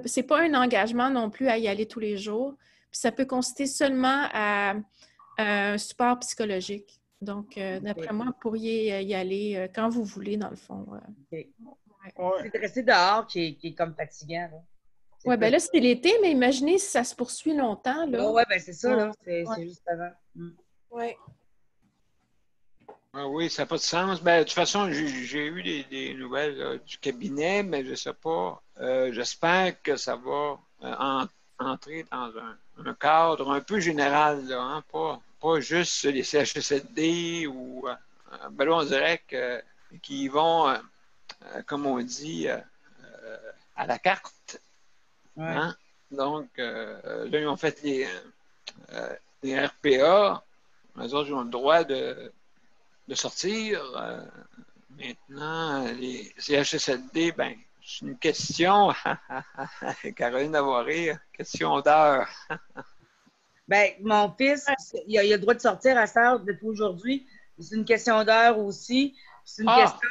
C'est pas un engagement non plus à y aller tous les jours. Puis ça peut consister seulement à un support psychologique. Donc, d'après moi, vous pourriez y aller quand vous voulez, dans le fond. Okay. Ouais. C'est de rester dehors qui est comme fatigant. Oui, bien là, c'est l'été, mais imaginez si ça se poursuit longtemps. Oui, ben c'est ça, là. C'est Ouais. juste avant. Oui. Ah oui, ça n'a pas de sens. Ben, de toute façon, j'ai eu des nouvelles là, du cabinet, mais je ne sais pas. J'espère que ça va entrer dans un cadre un peu général, là, hein, pas juste les CHSLD ou ben là, on dirait qu'ils vont, comme on dit, à la carte. Ouais. Hein? Donc, là, ils ont fait les RPA. Les autres, ils ont le droit de sortir. Maintenant, les CHSLD, ben, c'est une question, Caroline Navarré, question d'heure. Ben, mon fils, il a le droit de sortir à cette heure depuis aujourd'hui. C'est une question d'heure aussi. C'est une question.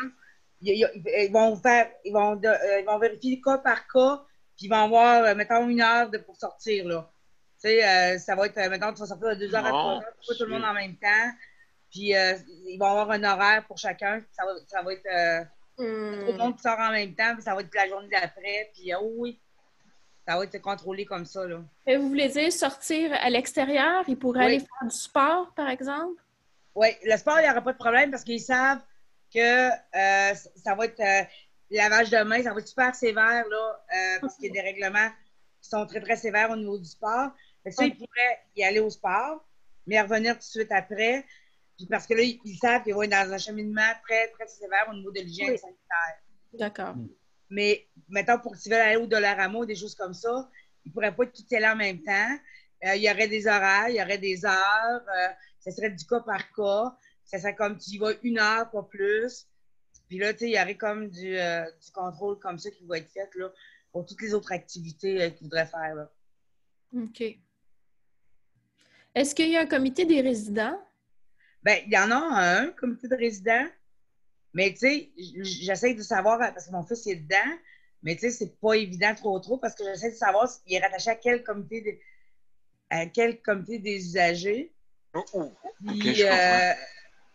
Ils vont vérifier cas par cas, puis ils vont avoir, mettons, 1 heure pour sortir, là. Tu sais, ça va être, mettons, tu vas sortir de 2 heures à 3 heures, pas tout le monde en même temps. Puis, ils vont avoir un horaire pour chacun. Ça va être tout le monde qui sort en même temps, puis ça va être la journée d'après. Puis, oui, ça va être contrôlé comme ça, là. Et vous voulez dire sortir à l'extérieur? Ils pourraient aller faire du sport, par exemple? Oui, le sport, il n'y aura pas de problème parce qu'ils savent que ça va être lavage de main, ça va être super sévère, là, parce qu'il y a des règlements qui sont très, très sévères au niveau du sport. Fait que ça, ils pourraient y aller au sport, mais revenir tout de suite après. Puis parce que là, ils savent qu'ils vont être dans un cheminement très, très sévère au niveau de l'hygiène sanitaire. D'accord. Mais, mettons, pour qu'ils veulent aller au Dollarama ou des choses comme ça, ils ne pourraient pas tout y aller en même temps. Il y aurait des horaires, il y aurait des heures. Ça serait du cas par cas. Ça serait comme tu y vas 1 heure, pas plus. Puis là, tu sais, il y aurait comme du contrôle comme ça qui va être fait là, pour toutes les autres activités qu'ils voudraient faire. Là. OK. Est-ce qu'il y a un comité des résidents? Bien, il y en a un, comité de résidents. Mais tu sais, j'essaie de savoir, parce que mon fils est dedans, mais tu sais, c'est pas évident trop, parce que j'essaie de savoir s'il est rattaché à quel comité des usagers. OK, Puis, je comprends.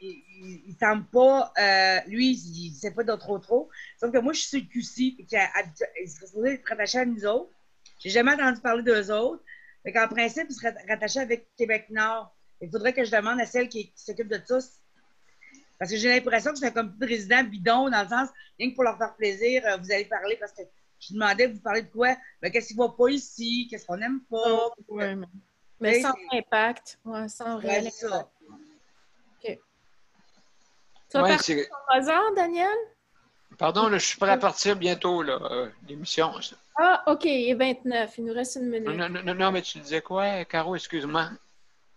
il semble pas, lui, il ne sait pas de trop. Sauf que moi, je suis sur le QC, puis il serait supposé être rattaché à nous autres. J'ai jamais entendu parler d'eux autres. Fait qu'en principe, il serait rattaché avec Québec Nord. Il faudrait que je demande à celle qui s'occupe de ça. Parce que j'ai l'impression que c'est un comité de résidents bidon, dans le sens, rien que pour leur faire plaisir, vous allez parler, parce que je demandais de vous parler de quoi? Ben, qu'est-ce qui ne va pas ici? Qu'est-ce qu'on n'aime pas? Mais sans impact. Ouais, sans réel impact. Ça. OK. Tu vas partir sur 3 heures, Daniel? Pardon, là, je suis prêt à partir bientôt, là, l'émission. Ah, OK, il est 29. Il nous reste 1 minute. Non, mais tu disais quoi, Caro? Excuse-moi.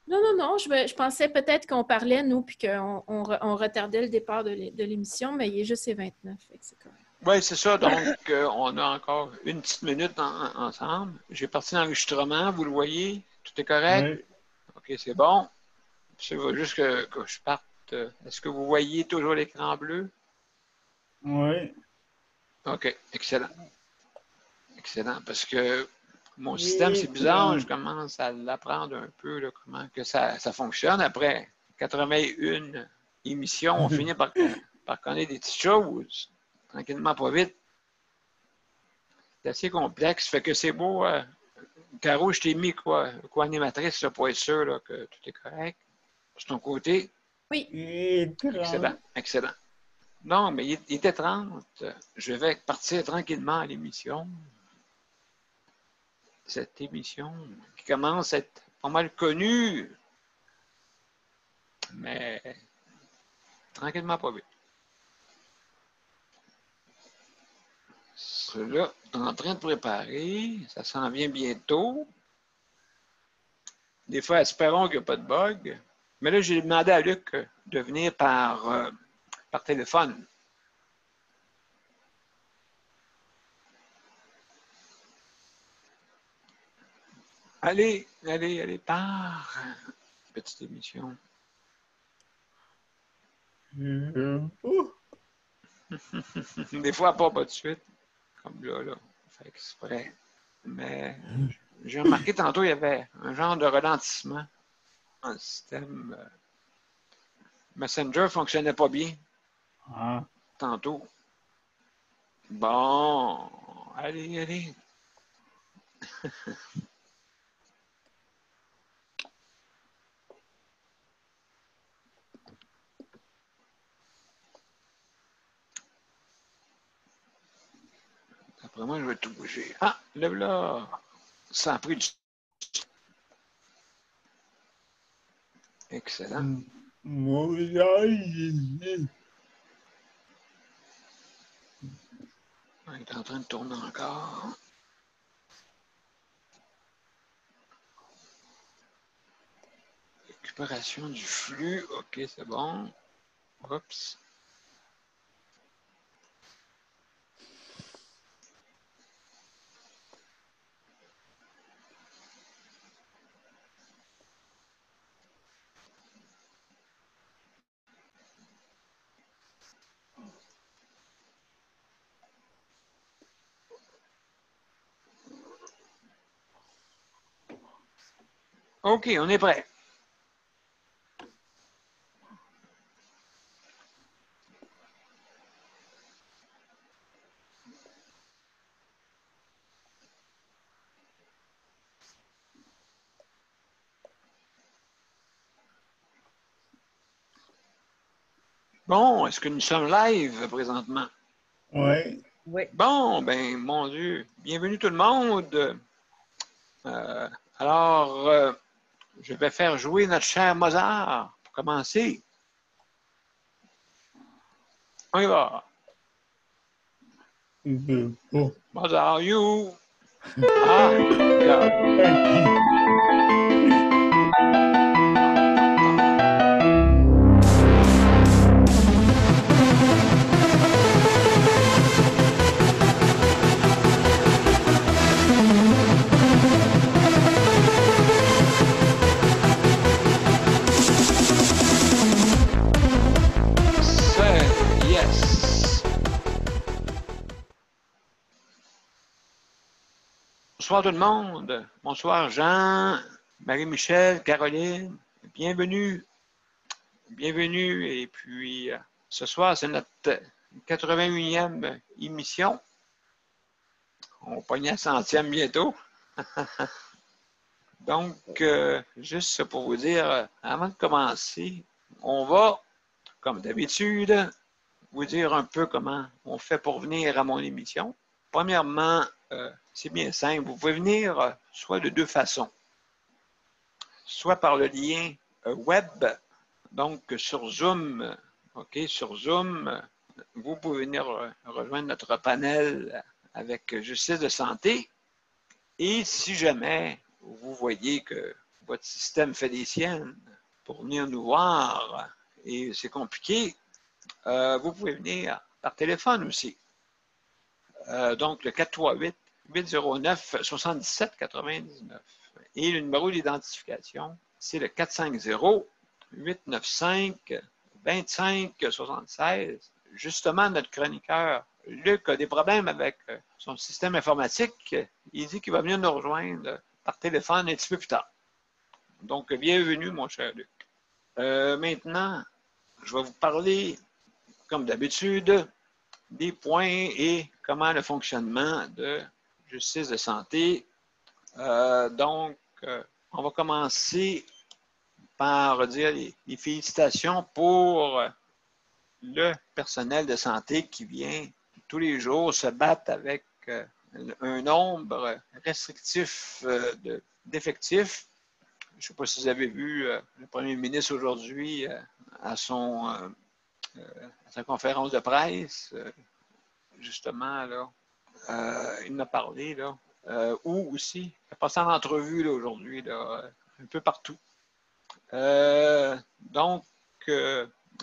Non. Je pensais peut-être qu'on parlait, nous, puis qu'on retardait le départ de l'émission, mais il est juste 29. C'est correct. Oui, c'est ça. Donc, on a encore une petite minute ensemble. J'ai parti l'enregistrement, vous le voyez? Tout est correct? Oui. OK, c'est bon. Il va juste que je parte. Est-ce que vous voyez toujours l'écran bleu? Oui. OK, excellent. Excellent, parce que mon système, c'est bizarre. Je commence à l'apprendre un peu, là, comment que ça fonctionne. Après 81 émissions, on finit par connaître des petites choses. Tranquillement, pas vite. C'est assez complexe. Fait que c'est beau. Caro, je t'ai mis co-animatrice pour être sûr là, que tout est correct. De ton côté? Oui. Excellent. Non, mais il était 30. Je vais partir tranquillement à l'émission. Cette émission qui commence à être pas mal connue, mais tranquillement pas vite. Cela, en train de préparer, ça s'en vient bientôt. Des fois, espérons qu'il n'y a pas de bug. Mais là, j'ai demandé à Luc de venir par téléphone. Allez, par petite émission. Des fois, pas de suite. Comme là. fait exprès. Mais j'ai remarqué tantôt, il y avait un genre de ralentissement dans le système. Messenger ne fonctionnait pas bien Ah. tantôt. Bon, allez, allez. Après moi, je vais tout bouger. Ah, le là. Ça a pris du... Excellent. On est en train de tourner encore. Récupération du flux. OK, c'est bon. Oups. OK, on est prêt. Bon, est-ce que nous sommes live présentement? Oui. Oui. Bon, ben, mon Dieu. Bienvenue tout le monde. Alors, je vais faire jouer notre cher Mozart pour commencer. On y va. Mozart, you. Ah, regarde. Yes. Bonsoir tout le monde. Bonsoir Jean, Marie-Michel, Caroline. Bienvenue. Bienvenue. Et puis, ce soir, c'est notre 81e émission. On pogne la 100e bientôt. Donc, juste pour vous dire, avant de commencer, on va, comme d'habitude, vous dire un peu comment on fait pour venir à mon émission. Premièrement, c'est bien simple. Vous pouvez venir soit de deux façons. Soit par le lien web, donc sur Zoom. OK, sur Zoom, vous pouvez venir rejoindre notre panel avec Justice de santé. Et si jamais vous voyez que votre système fait des siennes pour venir nous voir et c'est compliqué, vous pouvez venir par téléphone aussi. Donc, le 438-809-7799. Et le numéro d'identification, c'est le 450-895-2576. Justement, notre chroniqueur, Luc, a des problèmes avec son système informatique. Il dit qu'il va venir nous rejoindre par téléphone un petit peu plus tard. Donc, bienvenue, mon cher Luc. Maintenant, je vais vous parler, comme d'habitude, des points et comment le fonctionnement de justice de santé. Donc, on va commencer par dire les félicitations pour le personnel de santé qui vient tous les jours se battre avec un nombre restrictif d'effectifs. Je ne sais pas si vous avez vu le premier ministre aujourd'hui à sa conférence de presse. Justement, là, il m'a parlé, là, ou aussi, il a passé en entrevue là, aujourd'hui, là, un peu partout. Donc,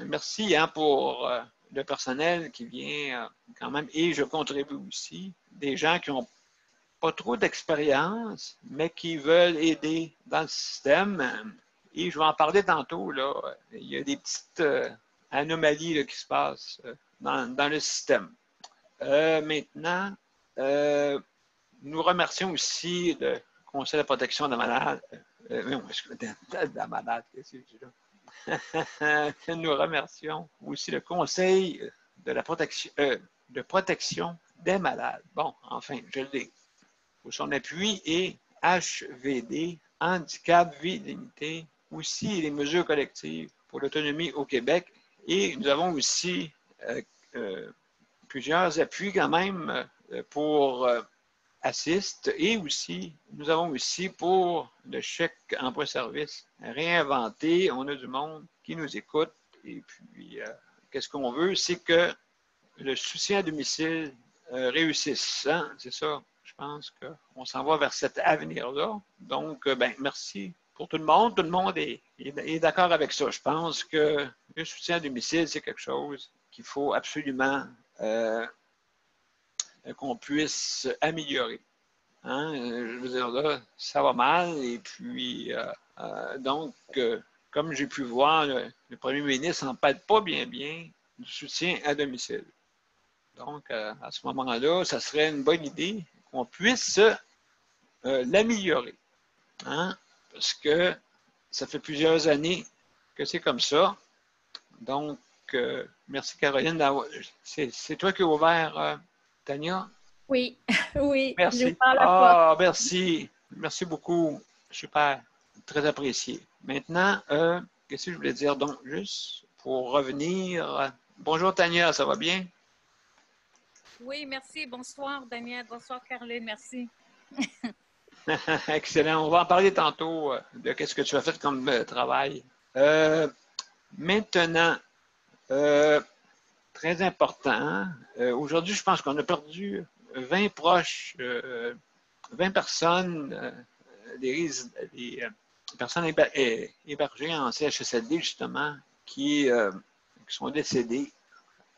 merci hein, pour le personnel qui vient quand même, et je contribue aussi, des gens qui n'ont pas trop d'expérience, mais qui veulent aider dans le système. Et je vais en parler tantôt, là. Il y a des petites anomalies là, qui se passent dans le système. Maintenant, nous remercions aussi le Conseil de la protection des malades. De la malade, qu'est-ce que c'est là? Nous remercions aussi le Conseil de la protection des malades. Bon, enfin, je l'ai. Pour son appui et HVD, Handicap Vie Limitée, aussi les mesures collectives pour l'autonomie au Québec. Et nous avons aussi plusieurs appuis quand même pour Assist et aussi, nous avons aussi pour le chèque emploi-service réinventé. On a du monde qui nous écoute et puis qu'est-ce qu'on veut, c'est que le soutien à domicile réussisse. Hein? C'est ça. Je pense qu'on s'en va vers cet avenir-là. Donc, ben, merci pour tout le monde. Tout le monde est d'accord avec ça. Je pense que le soutien à domicile, c'est quelque chose qu'il faut absolument qu'on puisse améliorer. Hein? Je veux dire, là, ça va mal. Et puis, donc, comme j'ai pu voir, le premier ministre n'en parle pas bien du soutien à domicile. Donc, à ce moment-là, ça serait une bonne idée qu'on puisse l'améliorer. Hein? Parce que ça fait plusieurs années que c'est comme ça. Donc, merci Caroline. C'est toi qui as ouvert, Tania? Oui, oui. Merci. Merci. Merci beaucoup. Super. Très apprécié. Maintenant, qu'est-ce que je voulais dire? Donc, juste pour revenir. Bonjour Tania, ça va bien? Oui, merci. Bonsoir, Daniel. Bonsoir, Caroline. Merci. Excellent. On va en parler tantôt de ce que tu as fait comme travail. Maintenant, très important, aujourd'hui, je pense qu'on a perdu 20 proches, 20 personnes, des personnes hébergées en CHSLD, justement, qui sont décédées.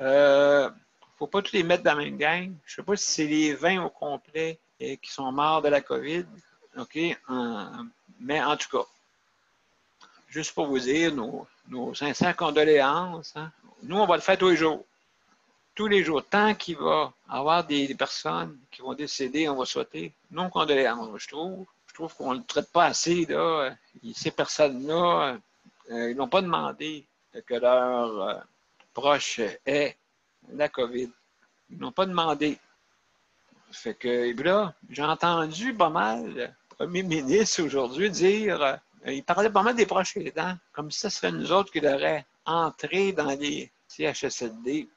Il ne faut pas tous les mettre dans la même gang. Je ne sais pas si c'est les 20 au complet qui sont morts de la COVID. OK? Mais en tout cas, juste pour vous dire, nos sincères condoléances. Hein? Nous, on va le faire tous les jours. Tous les jours. Tant qu'il va y avoir des personnes qui vont décéder, on va souhaiter nos condoléances, je trouve. Je trouve qu'on ne le traite pas assez. Là. Ces personnes-là, ils n'ont pas demandé que leurs proches aient la COVID. Ils n'ont pas demandé. Fait que là, j'ai entendu pas mal le premier ministre aujourd'hui dire, il parlait pas mal des proches aidants, comme si ce serait nous autres qui l'auraient entré dans les CHSLD. Il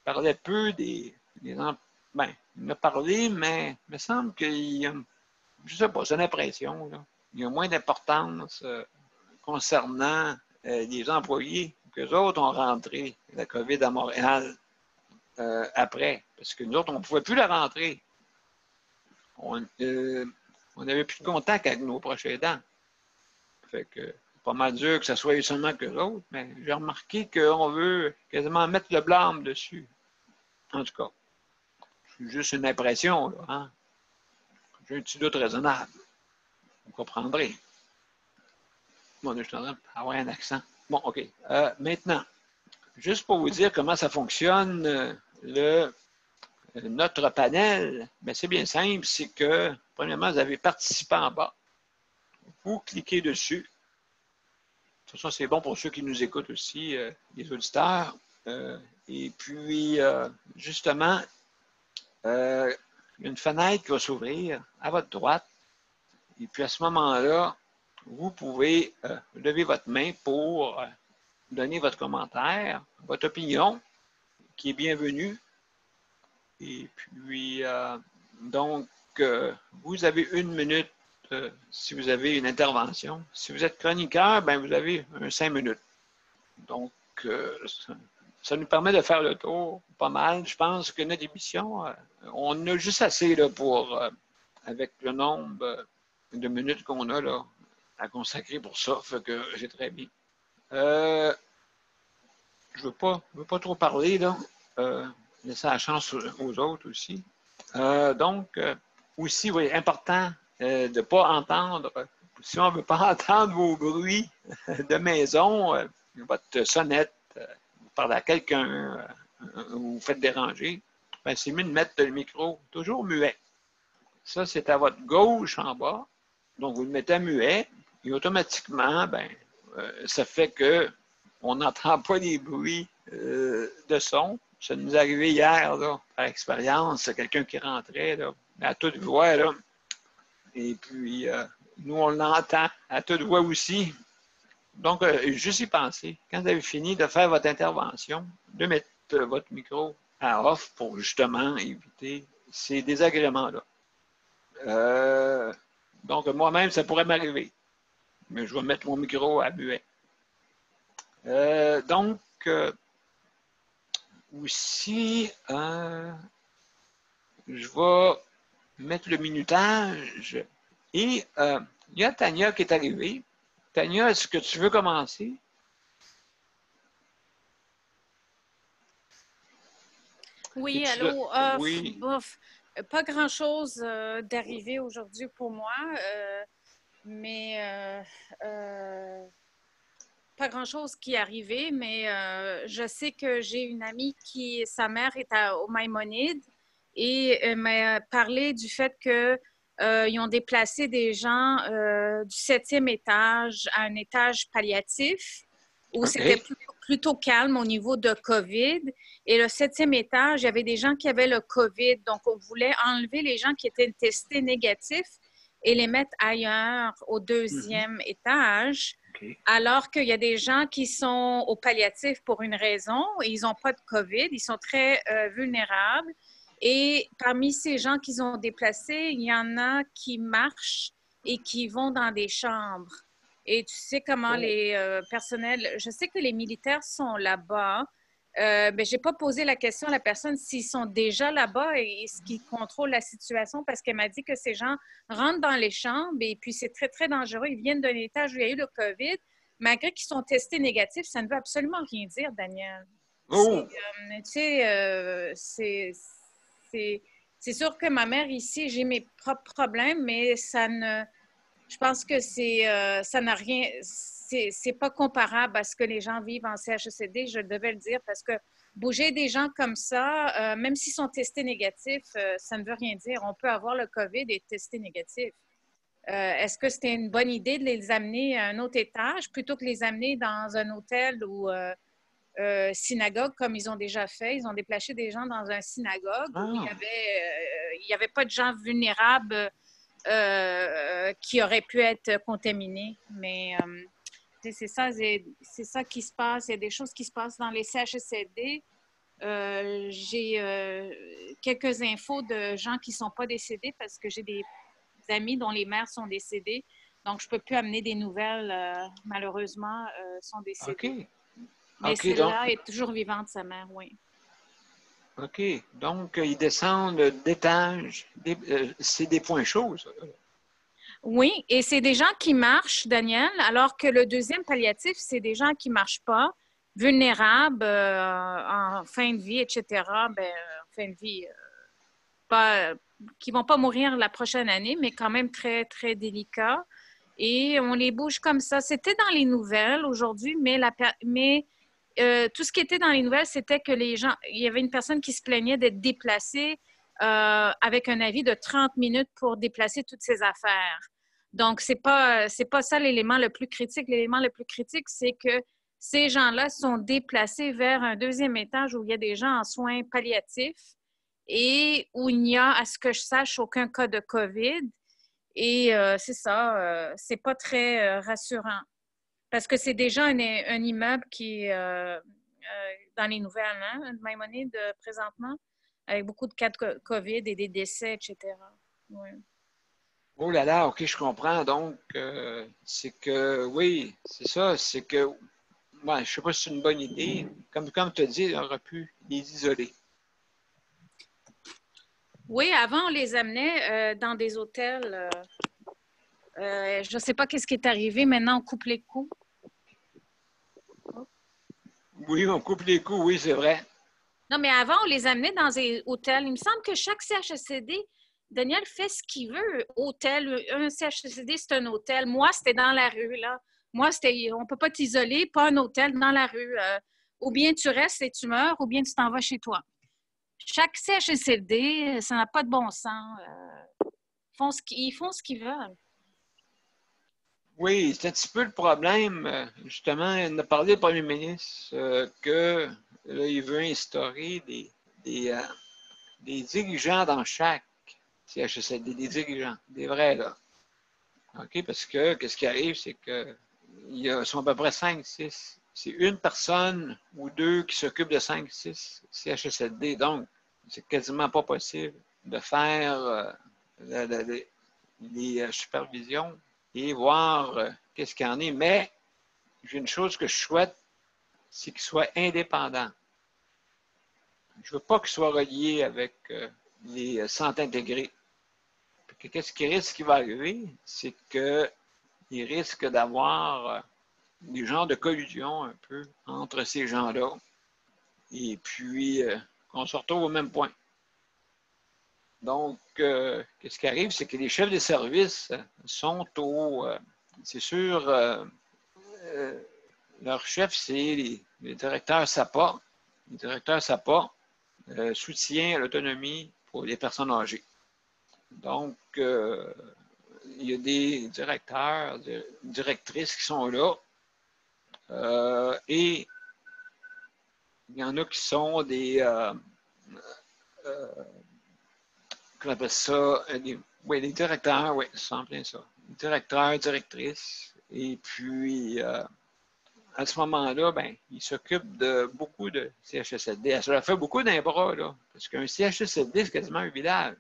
parlait peu des ben, il a parlé, mais il me semble qu'il je sais pas, c'est une impression. Là. Il y a moins d'importance concernant les employés qu'eux autres ont rentré la COVID à Montréal après. Parce que nous autres, on ne pouvait plus la rentrer. On n'avait plus de contact avec nos proches aidants. Fait que c'est pas mal dur que ce soit seulement qu'eux autres, mais j'ai remarqué qu'on veut quasiment mettre le blâme dessus. En tout cas, c'est juste une impression, là, hein? J'ai un petit doute raisonnable. Vous comprendrez. Bon, je suis en train d'avoir un accent. Bon, OK. Maintenant, juste pour vous dire comment ça fonctionne, notre panel, ben c'est bien simple, c'est que, premièrement, vous avez participé en bas. Vous cliquez dessus. De toute façon, c'est bon pour ceux qui nous écoutent aussi, les auditeurs. Et puis, justement, il y a une fenêtre qui va s'ouvrir à votre droite. Et puis, à ce moment-là, vous pouvez lever votre main pour donner votre commentaire, votre opinion, qui est bienvenue. Et puis, donc, vous avez 1 minute si vous avez une intervention. Si vous êtes chroniqueur, ben vous avez 5 minutes. Donc, ça nous permet de faire le tour pas mal. Je pense que notre émission, on a juste assez là, pour, avec le nombre de minutes qu'on a là, à consacrer pour ça. Fait que j'ai très bien. Je ne veux pas trop parler, là. Laisser la chance aux autres aussi. Donc, aussi, oui, important de ne pas entendre, si on ne veut pas entendre vos bruits de maison, votre sonnette, vous parlez à quelqu'un, vous faites déranger, ben, c'est mieux de mettre le micro toujours muet. Ça, c'est à votre gauche en bas. Donc, vous le mettez à muet et automatiquement, ça fait qu'on n'entend pas les bruits de son. Ça nous est arrivé hier, là, par expérience, quelqu'un qui rentrait là, à toute voix. Là. Et puis, nous, on l'entend à toute voix aussi. Donc, juste y penser. Quand vous avez fini de faire votre intervention, de mettre votre micro à off pour justement éviter ces désagréments-là. Donc, moi-même, ça pourrait m'arriver. Mais je vais mettre mon micro à muet. Donc, aussi, je vais mettre le minutage. Et il y a Tania qui est arrivée. Tania, est-ce que tu veux commencer? Oui, allô. Oui. Bof, pas grand-chose d'arrivé aujourd'hui pour moi, mais pas grand-chose qui est arrivé, mais je sais que j'ai une amie qui, sa mère est au Maïmonide et elle m'a parlé du fait que ils ont déplacé des gens du 7e étage à un étage palliatif où c'était plutôt calme au niveau de COVID. Et le 7e étage, il y avait des gens qui avaient le COVID. Donc, on voulait enlever les gens qui étaient testés négatifs et les mettre ailleurs au 2e étage. Alors qu'il y a des gens qui sont au palliatif pour une raison et ils n'ont pas de COVID. Ils sont très vulnérables. Et parmi ces gens qu'ils ont déplacés, il y en a qui marchent et qui vont dans des chambres. Et tu sais comment les personnels... Je sais que les militaires sont là-bas. Mais je n'ai pas posé la question à la personne s'ils sont déjà là-bas et ce qui contrôle la situation parce qu'elle m'a dit que ces gens rentrent dans les chambres et puis c'est très, très dangereux. Ils viennent d'un étage où il y a eu le COVID. Malgré qu'ils sont testés négatifs, ça ne veut absolument rien dire, Daniel. Oh. Tu sais, c'est sûr que ma mère ici, j'ai mes propres problèmes, mais ça ne... Je pense que ça n'a rien... C'est pas comparable à ce que les gens vivent en CHSLD, je devais le dire, parce que bouger des gens comme ça, même s'ils sont testés négatifs, ça ne veut rien dire. On peut avoir le COVID et tester négatif. Est-ce que c'était une bonne idée de les amener à un autre étage plutôt que de les amener dans un hôtel ou synagogue comme ils ont déjà fait? Ils ont déplacé des gens dans un synagogue où il y avait pas de gens vulnérables qui auraient pu être contaminés. Mais c'est ça qui se passe. Il y a des choses qui se passent dans les CHSLD. J'ai quelques infos de gens qui ne sont pas décédés parce que j'ai des amis dont les mères sont décédées. Donc, je ne peux plus amener des nouvelles. Malheureusement, sont décédées. Mais celle-là est toujours vivante, sa mère, oui. OK. Donc, ils descendent d'étage. C'est des points chauds, ça. Oui, et c'est des gens qui marchent, Daniel, alors que le 2e palliatif, c'est des gens qui ne marchent pas, vulnérables en fin de vie, etc. En fin de vie, qui ne vont pas mourir la prochaine année, mais quand même très, très délicats. Et on les bouge comme ça. C'était dans les nouvelles aujourd'hui, mais tout ce qui était dans les nouvelles, c'était que les gens, il y avait une personne qui se plaignait d'être déplacée avec un avis de 30 minutes pour déplacer toutes ses affaires. Donc, c'est pas ça l'élément le plus critique. L'élément le plus critique, c'est que ces gens-là sont déplacés vers un 2e étage où il y a des gens en soins palliatifs et où il n'y a, à ce que je sache, aucun cas de COVID. Et c'est ça, c'est pas très rassurant. Parce que c'est déjà un immeuble qui est dans les nouvelles, hein, de Maïmonide présentement, avec beaucoup de cas de COVID et des décès, etc. Oui. Oh là là, OK, je comprends. Donc, c'est que, oui, c'est ça, c'est que, je ne sais pas si c'est une bonne idée. Comme tu as dit, on aurait pu les isoler. Oui, avant, on les amenait dans des hôtels. Je ne sais pas qu'est-ce qui est arrivé. Maintenant, on coupe les coups. Oui, on coupe les coups, oui, c'est vrai. Non, mais avant, on les amenait dans des hôtels. Il me semble que chaque CHSLD, Daniel fait ce qu'il veut. Hôtel, un CHSLD, c'est un hôtel. Moi, c'était dans la rue, là. Moi, on ne peut pas t'isoler, pas un hôtel dans la rue. Ou bien tu restes et tu meurs, ou bien tu t'en vas chez toi. Chaque CHSLD, ça n'a pas de bon sens. ils font ce qu'ils veulent. Oui, c'est un petit peu le problème. Justement, il a parlé le premier ministre que là, il veut instaurer des dirigeants dans chaque CHSLD, des dirigeants, des vrais, là. OK? Parce que, qu'est-ce qui arrive, c'est que ils sont à peu près 5, 6. C'est une personne ou deux qui s'occupent de 5, 6 CHSLD. Donc, c'est quasiment pas possible de faire les supervisions et voir qu'est-ce qu'il y en est. Mais j'ai une chose que je souhaite, c'est qu'ils soient indépendants. Je ne veux pas qu'ils soient reliés avec les centres intégrés. Qu'est-ce qui va arriver? C'est qu'ils risquent d'avoir des genres de collusion un peu entre ces gens-là. Et puis, qu'on se retrouve au même point. Donc, qu'est-ce qui arrive? C'est que les chefs des services sont c'est sûr, leur chef, c'est les directeurs SAPA. Les directeurs SAPA, soutien à l'autonomie pour les personnes âgées. Donc, il y a des directeurs, des directrices qui sont là. Et il y en a qui sont des... qu'on appelle ça? Oui, les directeurs, oui, c'est en plein ça. Directeurs, directrices. Et puis, à ce moment-là, ben, ils s'occupent de beaucoup de CHSLD. Ça leur fait beaucoup d'un bras, là. Parce qu'un CHSLD, c'est quasiment un village.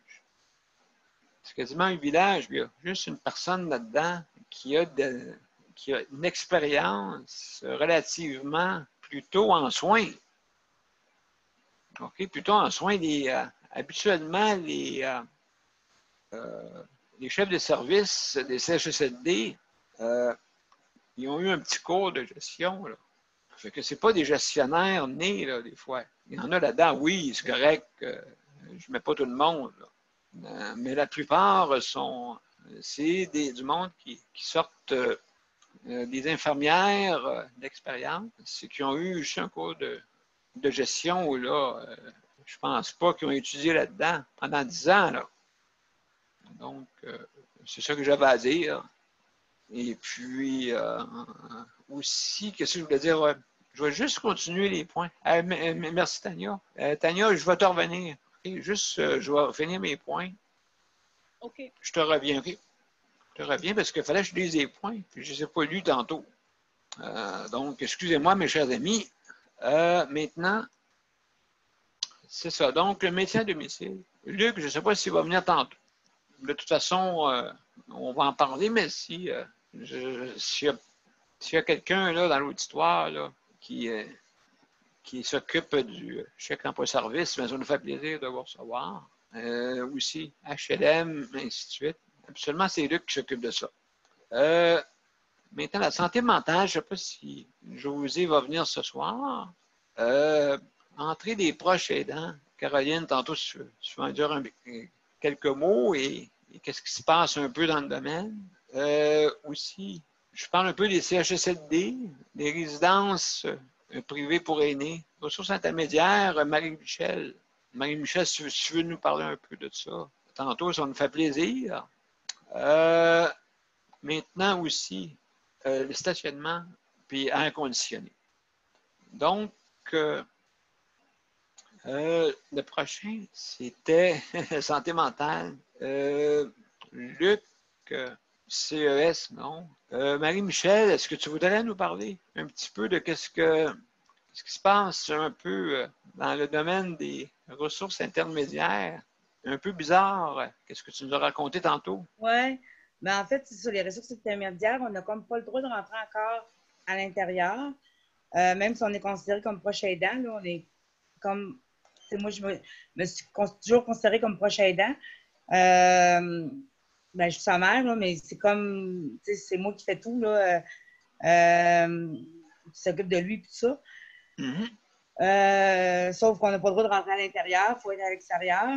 C'est quasiment un village. Il y a juste une personne là-dedans qui a une expérience relativement plutôt en soins. OK? Plutôt en soins. Habituellement, les chefs de service des CHSLD, ils ont eu un petit cours de gestion. Là. Fait que c'est pas des gestionnaires nés, là, des fois. Il y en a là-dedans, oui, c'est correct. Je ne mets pas tout le monde. Là. Mais la plupart c'est du monde qui sortent des infirmières d'expérience, qui ont eu juste un cours de gestion. Là, je ne pense pas qu'ils ont étudié là-dedans pendant 10 ans. Là. Donc, c'est ça que j'avais à dire. Et puis, aussi, qu'est-ce que je voulais dire? Je vais juste continuer les points. Merci, Tania. Tania, je vais te revenir. Okay? Juste, je vais finir mes points. OK. Je te reviens, OK? Je te reviens parce qu'il fallait que je lise les points, puis je ne les ai pas lus tantôt. Donc, excusez-moi, mes chers amis. Maintenant, c'est ça. Donc, le médecin à domicile. Luc, je ne sais pas s'il va venir tantôt. De toute façon, on va en parler, mais s'il y a quelqu'un là dans l'auditoire là, qui s'occupe du chèque emploi-service, ça nous fait plaisir de vous recevoir. Aussi, HLM, ainsi de suite. Absolument, c'est Luc qui s'occupe de ça. Maintenant, la santé mentale, je ne sais pas si José va venir ce soir. Entrée des proches aidants. Caroline, tantôt, tu vas en dire quelques mots et qu'est-ce qui se passe un peu dans le domaine. Aussi, je parle un peu des CHSLD, des résidences privées pour aînés, ressources intermédiaires, Marie-Michel. Marie-Michel, si tu veux nous parler un peu de ça, tantôt, ça nous fait plaisir. Maintenant aussi, le stationnement puis air conditionné. Donc, le prochain, c'était santé mentale. Luc, CES, non. Marie-Michel, est-ce que tu voudrais nous parler un petit peu de ce qui se passe un peu dans le domaine des ressources intermédiaires? Un peu bizarre, qu'est-ce que tu nous as raconté tantôt? Oui, mais en fait, sur les ressources intermédiaires, on n'a comme pas le droit de rentrer encore à l'intérieur. Même si on est considéré comme proche aidant, là, on est comme. Moi, je me suis toujours considérée comme proche aidant. Je suis sa mère, là, mais c'est comme. C'est moi qui fais tout, là. Qui s'occupe de lui et tout ça. Mm-hmm. Sauf qu'on n'a pas le droit de rentrer à l'intérieur, il faut être à l'extérieur.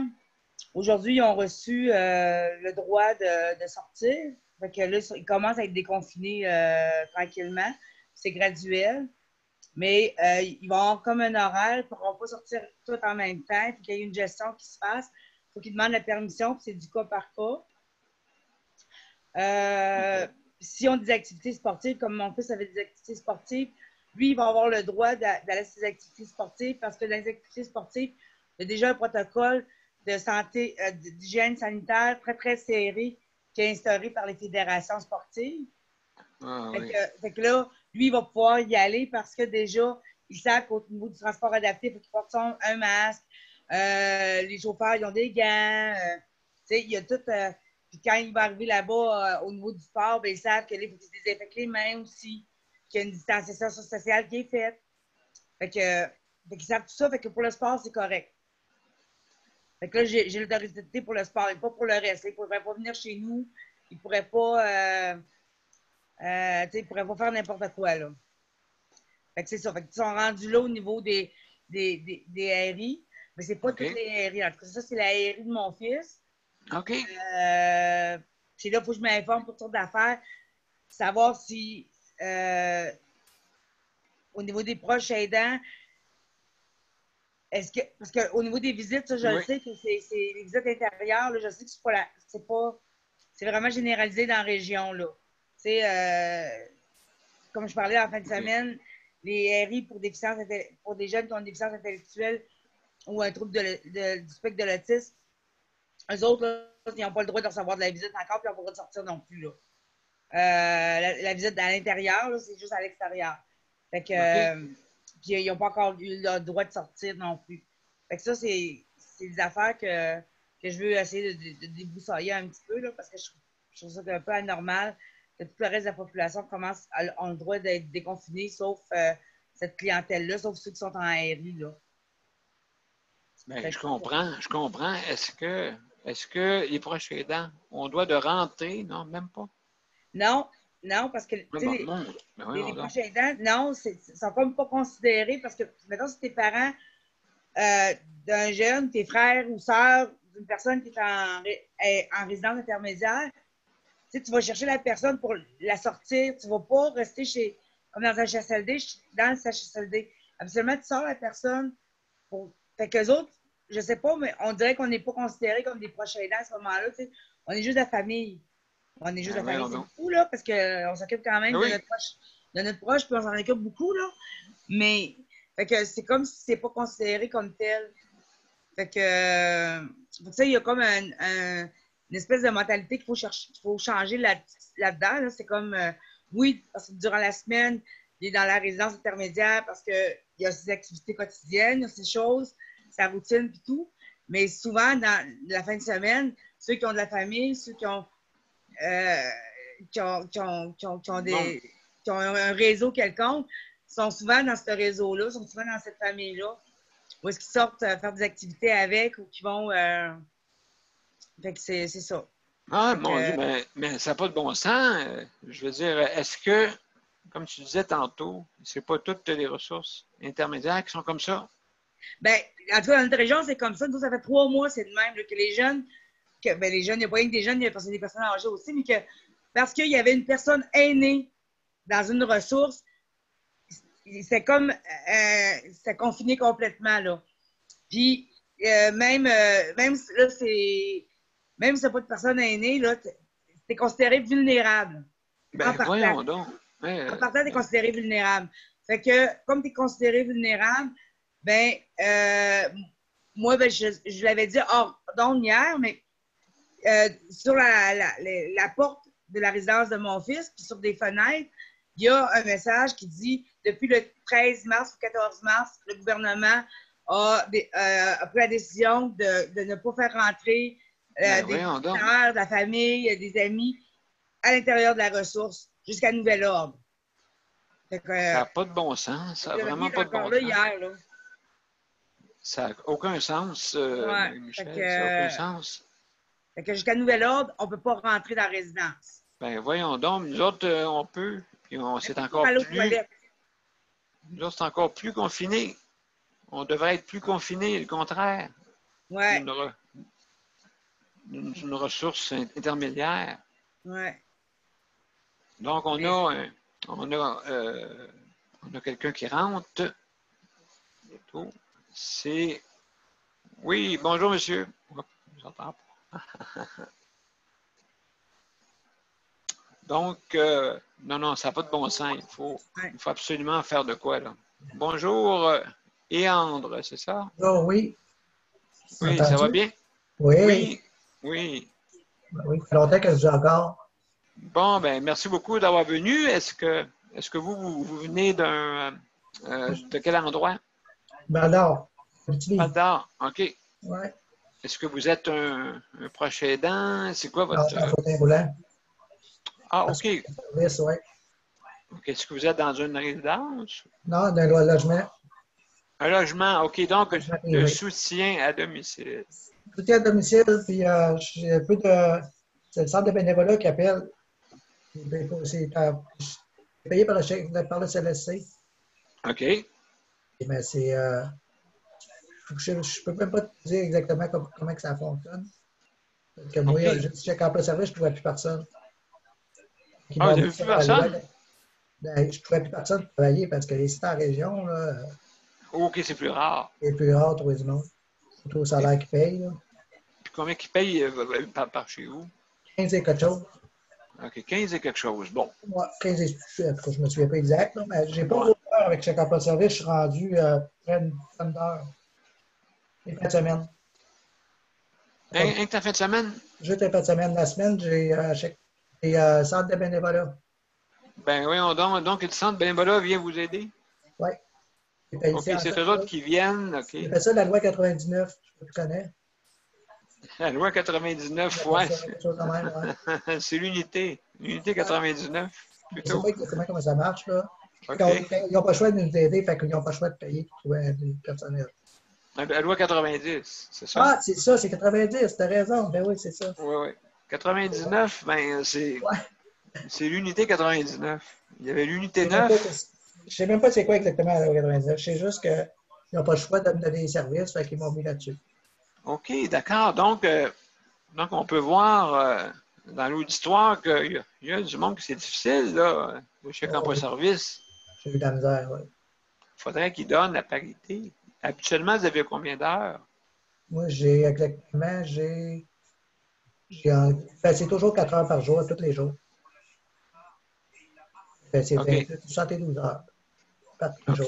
Aujourd'hui, ils ont reçu le droit de sortir. Fait que là, ils commencent à être déconfinés tranquillement. C'est graduel. Mais ils vont avoir comme un horaire, ils ne pourront pas sortir tout en même temps. Il faut qu'il y ait une gestion qui se fasse. Il faut qu'ils demandent la permission, puis c'est du cas par cas. S'ils ont des activités sportives, comme mon fils avait des activités sportives, lui, il va avoir le droit d'aller à ses activités sportives parce que dans les activités sportives, il y a déjà un protocole de santé, d'hygiène sanitaire très, très serré qui est instauré par les fédérations sportives. Ah, oui. Fait que là, lui, il va pouvoir y aller parce que déjà, il sait qu'au niveau du transport adapté, il faut qu'il porte un masque. Les chauffeurs, ils ont des gants. Tu sais, il y a tout. Puis quand il va arriver là-bas au niveau du sport, ben, ils savent qu'il faut qu'ils se désinfectent les mains aussi, qu'il y a une distanciation sociale qui est faite. Fait qu'ils savent tout ça. Fait que pour le sport, c'est correct. Fait que là, j'ai l'autorité pour le sport et pas pour le reste. Il ne pourrait pas venir chez nous. Il ne pourrait pas. Il pourrait pas faire n'importe quoi, là. Fait que c'est ça. Fait qu'ils sont rendus là au niveau des RI. Mais c'est pas OK. toutes les RI. En tout cas, ça, c'est la RI de mon fils. OK. C'est là, il faut que je m'informe pour toutes sortes d'affaires. Savoir si, au niveau des proches aidants, parce qu'au niveau des visites, ça, je le sais que c'est les visites intérieures, là, je sais que c'est vraiment généralisé dans la région, là. Tu sais, comme je parlais en fin de semaine, les RI pour des jeunes qui ont une déficience intellectuelle ou un trouble du spectre de l'autisme, eux autres, là, ils n'ont pas le droit de recevoir de la visite encore, puis ils n'ont pas le droit de sortir non plus, là. La visite à l'intérieur, là, c'est juste à l'extérieur. Fait que, puis ils n'ont pas encore eu le droit de sortir non plus. Fait que ça, c'est des affaires que je veux essayer de débroussailler un petit peu, là, parce que je trouve ça un peu anormal que tout le reste de la population ont le droit d'être déconfinés, sauf cette clientèle-là, sauf ceux qui sont en RI, là. Bien, je comprends. Est-ce que les proches aidants, on doit de rentrer? Non, même pas. Non, parce que les proches aidants, non, ils sont comme pas considérés parce que, mettons, si tes parents d'un jeune, tes frères ou sœurs d'une personne qui est en résidence intermédiaire, tu vas chercher la personne pour la sortir. Tu ne vas pas rester comme dans un CHSLD, dans le CHSLD. Absolument, tu sors la personne pour. Fait qu'eux autres, je ne sais pas, mais on dirait qu'on n'est pas considérés comme des proches aidants à ce moment-là. On est juste la famille. On est juste la famille. C'est beaucoup, là, parce qu'on s'occupe quand même de notre proche, puis on s'en occupe beaucoup, là. Mais, fait que c'est comme si c'est pas considéré comme tel. Fait que, il y a comme une espèce de mentalité qu'il faut changer là-dedans. Là. C'est comme, oui, parce que durant la semaine, il est dans la résidence intermédiaire parce qu'il y a ses activités quotidiennes, il y a ses choses, sa routine et tout. Mais souvent, dans la fin de semaine, ceux qui ont de la famille, ceux qui ont un réseau quelconque, sont souvent dans ce réseau-là, sont souvent dans cette famille-là. Ou est-ce qu'ils sortent faire des activités avec ou qu'ils vont. Fait que c'est ça. Ah, mon Dieu, mais ça n'a pas de bon sens. Je veux dire, est-ce que, comme tu disais tantôt, c'est pas toutes les ressources intermédiaires qui sont comme ça? Bien, en tout cas, dans notre région, c'est comme ça. Nous, ça fait 3 mois, c'est de même, là, que les jeunes, les jeunes, il n'y a pas rien que des jeunes, il y a des personnes âgées aussi, mais que parce qu'il y avait une personne aînée dans une ressource, c'est comme c'est confiné complètement, là. Puis, même là, même si c'est pas de personne aînée, là, t'es considéré vulnérable. Ben, voyons donc. En partant, t'es considéré vulnérable. Fait que, comme t'es considéré vulnérable, ben, moi, ben, je l'avais dit hors d'onde hier, mais sur la porte de la résidence de mon fils, puis sur des fenêtres, il y a un message qui dit depuis le 13 mars ou 14 mars, le gouvernement a pris la décision de ne pas faire rentrer des visiteurs de la famille, des amis à l'intérieur de la ressource jusqu'à nouvel ordre. Ça n'a pas de bon sens. Ça n'a vraiment pas de bon sens. Hier, là. Ça n'a aucun sens, Michel. Ça n'a aucun sens. Fait que jusqu'à nouvel ordre, on ne peut pas rentrer dans la résidence. Ben voyons donc, nous autres, on peut. Puis c'est encore plus. Nous autres, c'est encore plus confiné. On devrait être plus confiné, le contraire. Ouais. Une ressource intermédiaire. Ouais. Donc, on a quelqu'un qui rentre. C'est. Oui, bonjour, monsieur. Je n'entends pas. Donc, non, ça n'a pas de bon sens. Il faut absolument faire de quoi, là. Bonjour, Éandre, c'est ça? Oh oui. Oui, ça va bien? Oui. Oui. Oui, ça fait longtemps que je joue encore. Bon, ben merci beaucoup d'avoir venu. Est-ce que vous venez de quel endroit? Val-d'Or. Val-d'Or, OK. Oui. Est-ce que vous êtes un proche aidant? C'est quoi Non, votre... je suis en fauteuil roulant. Ah, OK. Service, oui. OK. Est-ce que vous êtes dans une résidence? Non, d'un logement. Un logement, OK. Donc, de Oui. soutien à domicile. Soutien à domicile, puis j'ai un peu de... C'est le centre de bénévolat qui appelle. C'est payé par le CLSC. OK. Mais c'est... je ne peux même pas te dire exactement comment que ça fonctionne. Parce que moi, OK. je check emploi service, je ne trouvais plus personne. Ah, vous n'avez plus personne? Je ne trouvais plus personne pour travailler parce que les sites en région, là, OK, c'est plus rare. c'est plus rare de trouver du monde. Surtout au salaire qu'ils payent. Là. Puis combien qu'ils payent par chez vous? 15 et quelque chose. OK, 15 et quelque chose. Bon. Ouais, 15 et en tout cas, je ne me souviens pas exact, là, mais je n'ai pas Ouais. beaucoup d'heures avec chaque emploi service. Je suis rendu près d'une dizaine d'heures. Les fins de semaine. Un que ta fin de semaine? Juste les fins de semaine. La semaine, j'ai centre de bénévolat. Ben oui, donc le centre bénévolat vient vous aider? Oui. OK, c'est eux autres qui viennent. OK. J'ai fait ça, la loi 99, tu connais. La loi 99, ouais. Ouais. C'est l'unité. L'unité 99, Je ne sais plutôt. pas exactement comment ça marche, là. OK. Ils n'ont pas le choix de nous aider, fait qu'ils n'ont pas le choix de payer pour trouver du personnel. La loi 90, c'est ça? Ah, c'est ça, c'est 90, t'as raison. Ben oui, c'est ça. Oui, oui. 99, ben c'est l'unité 99. Il y avait l'unité 9. Je ne sais même pas c'est quoi exactement la loi 99. Je sais juste qu'ils n'ont pas le choix de me donner des services, fait qu'ils m'ont mis là-dessus. OK, d'accord. Donc, on peut voir dans l'auditoire qu'il y a du monde qui c'est difficile, là, le chèque emploi-service. J'ai eu de la misère, oui. Il faudrait qu'ils donnent la parité. Habituellement, vous avez combien d'heures? Moi, j'ai exactement, c'est toujours 4 heures par jour, tous les jours. C'est 72 heures par jour.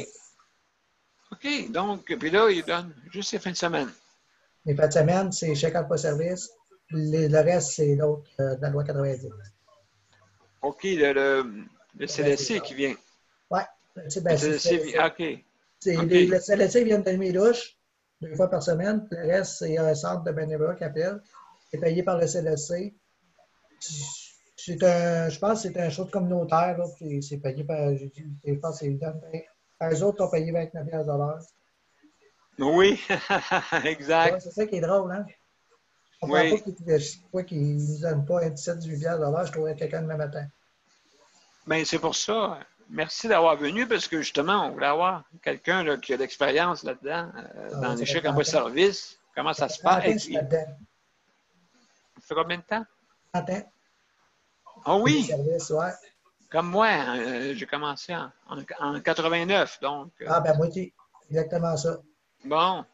OK, donc, puis là, ils donnent juste les fins de semaine. Les fins de semaine, c'est chèque emploi-service. Le reste, c'est l'autre de la loi 90. OK, le CLSC qui vient. Oui. Le CLSC vient, OK. Le CLSC vient de donner mes louches 2 fois par semaine. Le reste, c'est un centre de bénévolat qui appelle. C'est payé par le CLSC. Je pense que c'est un chose communautaire. C'est payé par. Je pense que c'est évident. Les autres ont payé 29 $ de l'heure. Oui, exact. Ouais, c'est ça qui est drôle, hein? Je ne comprends pas pourquoi qu'ils ne nous donnent pas un 17-18 $ de l'heure. Je trouverais quelqu'un demain matin. Bien, c'est pour ça. Merci d'avoir venu parce que justement, on voulait avoir quelqu'un qui a de l'expérience là-dedans, dans les chèques emploi-service. Comment ça se passe? Ça fait combien de temps? 30 ans. Ah oui? Service, ouais. Comme moi, j'ai commencé en 89, donc. Ah, ben moi, c'est exactement ça. Bon,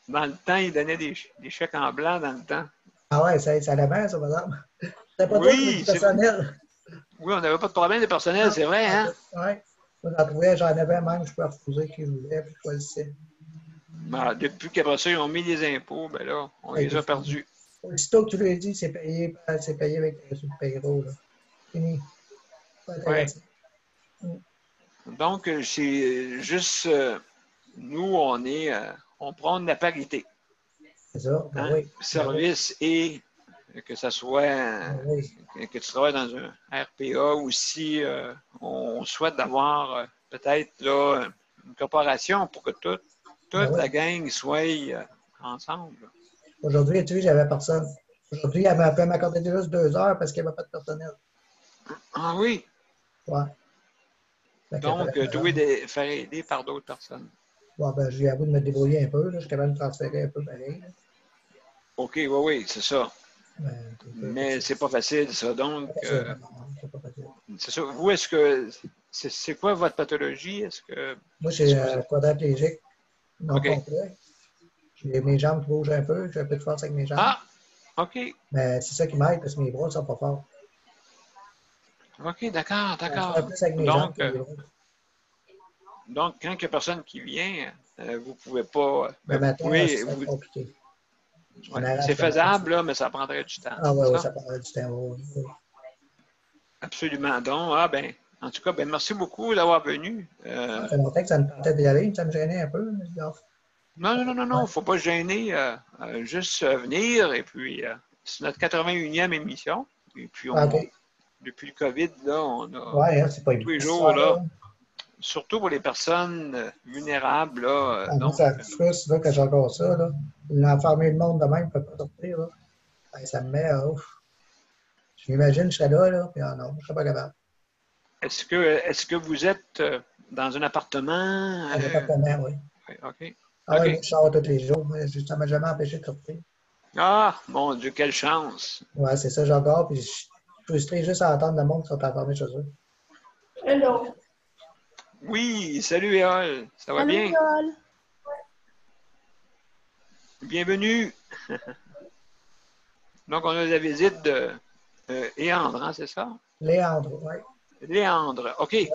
dans le temps, ils donnaient des chèques en blanc dans le temps. Ah ouais, ça allait bien, ça, par exemple. C'était pas oui, tout personnel. Oui, on n'avait pas de problème de personnel, c'est vrai, hein? Oui, j'en avais même, je pouvais refuser qui voulait, puis je choisissais. Ben, depuis qu'après ça, ils ont mis les impôts, ben là, on les a perdus. Aussitôt que tu l'as dit, c'est payé avec le payroll. Là. Fini. Pas intéressant. Ouais. Donc, c'est juste, nous, on prend de la parité. C'est ça, ben hein? oui. Service et que ça soit, que tu travailles dans un RPA ou si on souhaite d'avoir peut-être là une corporation pour que toute la gang soit ensemble. Aujourd'hui, tu sais, j'avais personne. Aujourd'hui, elle m'a accordé juste 2 heures parce qu'il n'y avait pas de personnel. Ah oui? Ouais. Donc, tu veux faire aider par d'autres personnes. Bon, ben, j'ai avoué de me débrouiller un peu. Là. Je suis capable de transférer un peu pareil. Là. OK, oui, c'est ça. Mais c'est pas facile, ça. Donc, c'est ça. Vous, est-ce que c'est quoi votre pathologie? Est-ce que. Moi, j'ai quadriplégique non complet. Mes jambes bougent un peu, j'ai un peu de force avec mes jambes. Ah! OK. Mais c'est ça qui m'aide parce que mes bras ne sont pas forts. OK, d'accord, Je d'accord. fais plus avec mes jambes que les bras. Donc, quand il n'y a personne qui vient, vous ne pouvez pas. Le Vous matin, pouvez. c'est compliqué. Ouais, c'est faisable, là, mais ça prendrait du temps. Ah c'est oui, oui, ça? ça prendrait du temps. Oui, oui. Absolument. Donc, en tout cas, merci beaucoup d'avoir venu. Ça fait longtemps que ça me tentait d'y aller, ça me gênait un peu. Non, il ne faut pas se gêner. Juste venir. Et puis, c'est notre 81e émission. Et puis, OK. depuis le COVID, là, on a Oui, hein, c'est pas tous les évident. jours, là, surtout pour les personnes vulnérables, là. Moi, ça me frustre là, quand j'ai encore ça. Là. L'enfermer le monde de même, ne peut pas sortir. Là. Ben, ça me met ouf. Je m'imagine, je serais là, puis non, je ne serais pas capable. Est-ce que vous êtes dans un appartement? Un appartement, oui. OK. Ah oui, OK. moi, je sors tous les jours. Moi, ça ne m'a jamais empêché de sortir. Ah, mon Dieu, quelle chance! Oui, c'est ça, j'adore, puis je suis frustré juste à entendre le monde qui sont enfermés chez eux. Hello. Oui, salut Éole, ça va Allô, bien? Yol. Bienvenue. Donc, on a la visite de Léandre, hein, c'est ça? Léandre, oui. Léandre, OK. Oui.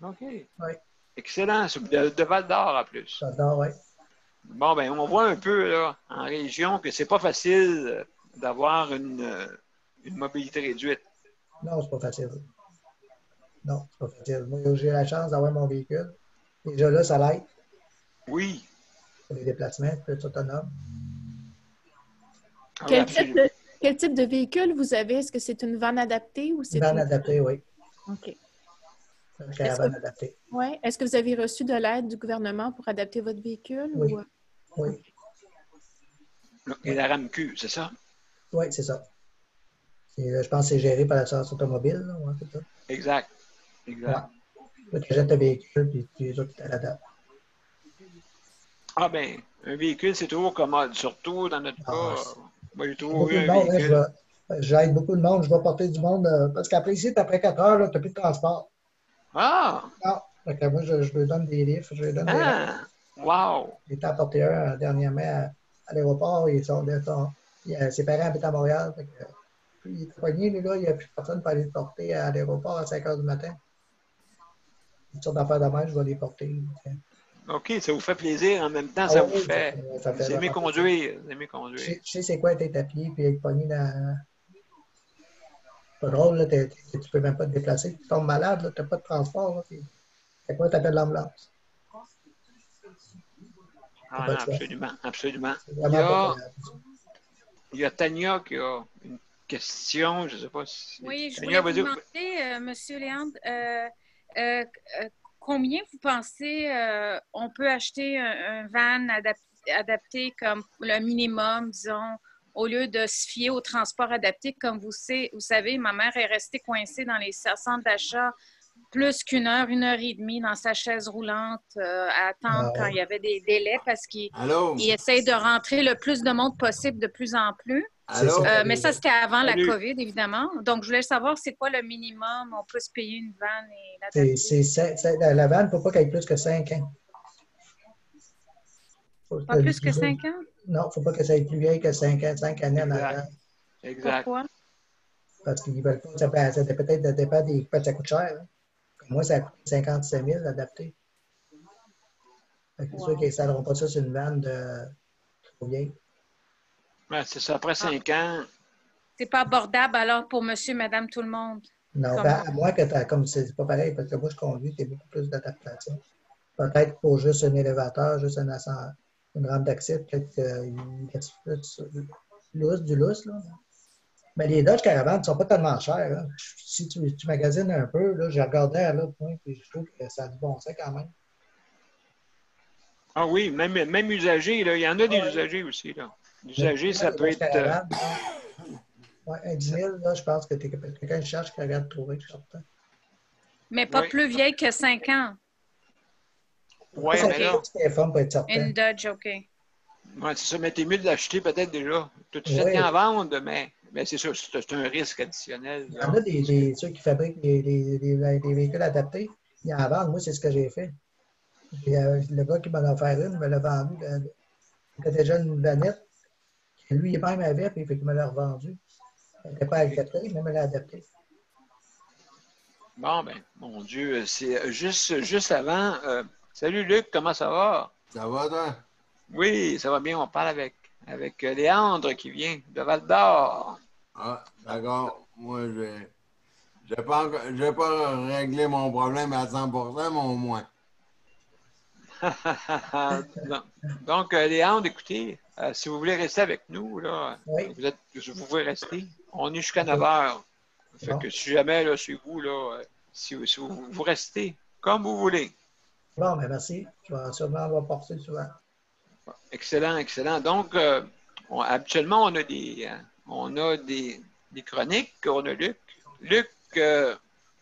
OK. Oui. Excellent, c'est de Val-d'Or en plus. J'adore, oui. Bon, ben, on voit un peu là, en région que c'est pas facile d'avoir une mobilité réduite. Non, c'est pas facile. Non, c'est pas facile. Moi, j'ai la chance d'avoir mon véhicule. Déjà là, ça l'aide Oui. pour les déplacements, plus autonome. Ah oui, absolument. Quel type de véhicule vous avez? Est-ce que c'est une vanne adaptée ou c'est Une vanne adaptée, oui. OK. Une caravane adaptée. Oui. Est-ce que vous avez reçu de l'aide du gouvernement pour adapter votre véhicule? Oui. Ou... Oui. Et la RAMQ, c'est ça? Oui, c'est ça. Je pense que c'est géré par l'assurance automobile. Là, ouais, c'est ça. Exact. Exact. Ouais. Tu achètes un véhicule, puis tu les autres, tu l'adaptes. Ah ben, un véhicule, c'est toujours commode, surtout dans notre cas. Moi, j'ai toujours eu un monde, véhicule. J'aide beaucoup de monde, je vais porter du monde, parce qu'après ici, après 4 heures, tu n'as plus de transport. Ah! Non. Fait que moi, je lui donne des livres, je lui donne des livres. Wow! J'ai été apporté un dernièrement à l'aéroport, ses parents habitent à Montréal. Fait que, puis il est poigné, lui, là, il n'y a plus personne pour aller le porter à l'aéroport à 5 heures du matin. Une sorte d'affaires de même, je vais les porter. OK, ça vous fait plaisir en même temps, ça vous fait. Vous aimez conduire. Vous aimez conduire. Je sais c'est quoi être à pied puis être pogné dans. C'est pas drôle, là, tu peux même pas te déplacer. Tu tombes malade, tu n'as pas de transport. C'est quoi, tu appelles l'ambulance? Ah non, absolument, absolument. Il y a Tania qui a une question, je ne sais pas si... Oui, je Tania, voulais vous demander, M. Léandre, combien vous pensez on peut acheter un van adapté comme le minimum, disons, au lieu de se fier au transport adapté? Comme vous savez, ma mère est restée coincée dans les centres d'achat plus qu'une heure et demie dans sa chaise roulante à attendre quand il y avait des délais parce qu'il essaye de rentrer le plus de monde possible de plus en plus. Mais ça, c'était avant la COVID, évidemment. Donc, je voulais savoir, c'est quoi le minimum? On peut se payer une vanne et l'adapter? La vanne, il ne faut pas qu'elle ait plus que 5 ans. Pas plus que 5 ans? Non, il ne faut pas que ça ait plus vieille que 5 ans, 5 années en arrière. Exact. Pourquoi? Parce qu'ils veulent pas. Ça peut-être dépend des. Ça coûte cher. Hein. Moi, ça a coûté 55 000 adapté. C'est sûr qu'ils n'installeront pas ça sur une vanne de trop vieille. Ouais, c'est ça. Après 5 ans. C'est pas abordable alors pour monsieur, madame, tout le monde? Non, à moins que comme c'est pas pareil, parce que moi, je conduis, tu as beaucoup plus d'adaptation. Peut-être pour juste un élévateur, juste une rampe d'accès, peut-être du lousse, là. Mais les Dodge Caravan ne sont pas tellement chers. Hein. Si tu magasines un peu, là, j'ai regardé à l'autre point, puis je trouve que ça a du bon sens quand même. Ah oui, même usagers, là. Il y en a des usagers aussi, là. L'usager, ça peut être... Oui, un 10 000, là, je pense que quelqu'un cherche qui regarde trouver, certain. Mais pas plus vieille que 5 ans. Oui, mais là... Une Dodge, OK. Oui, c'est ça, mais t'es mieux de l'acheter peut-être déjà. Tout de suite en vente, mais c'est sûr, c'est un risque additionnel. Il y en a ceux qui fabriquent des véhicules adaptés, ils en vendent. Moi, c'est ce que j'ai fait. Le gars qui m'en a offert une, il me l'a vendu. Il était déjà une vanette. Lui-même avait, puis il me l'a revendu. Elle n'était pas adaptée, mais il me l'a adaptée. Bon, ben, mon Dieu, c'est juste avant. Salut Luc, comment ça va? Ça va, toi? Oui, ça va bien. On parle avec Léandre qui vient de Val-d'Or. Ah, d'accord. Moi, j'ai pas réglé mon problème à 100%, mais au moins. Donc, Léandre, écoutez, si vous voulez rester avec nous, là, Oui. vous pouvez rester. On est jusqu'à 9 heures. Fait Bon. que si jamais, là, c'est vous, là, si vous restez comme vous voulez. Bon, ben merci. Je vais sûrement va porter souvent. Excellent, excellent. Donc, habituellement, on a des chroniques. On a Luc. Luc,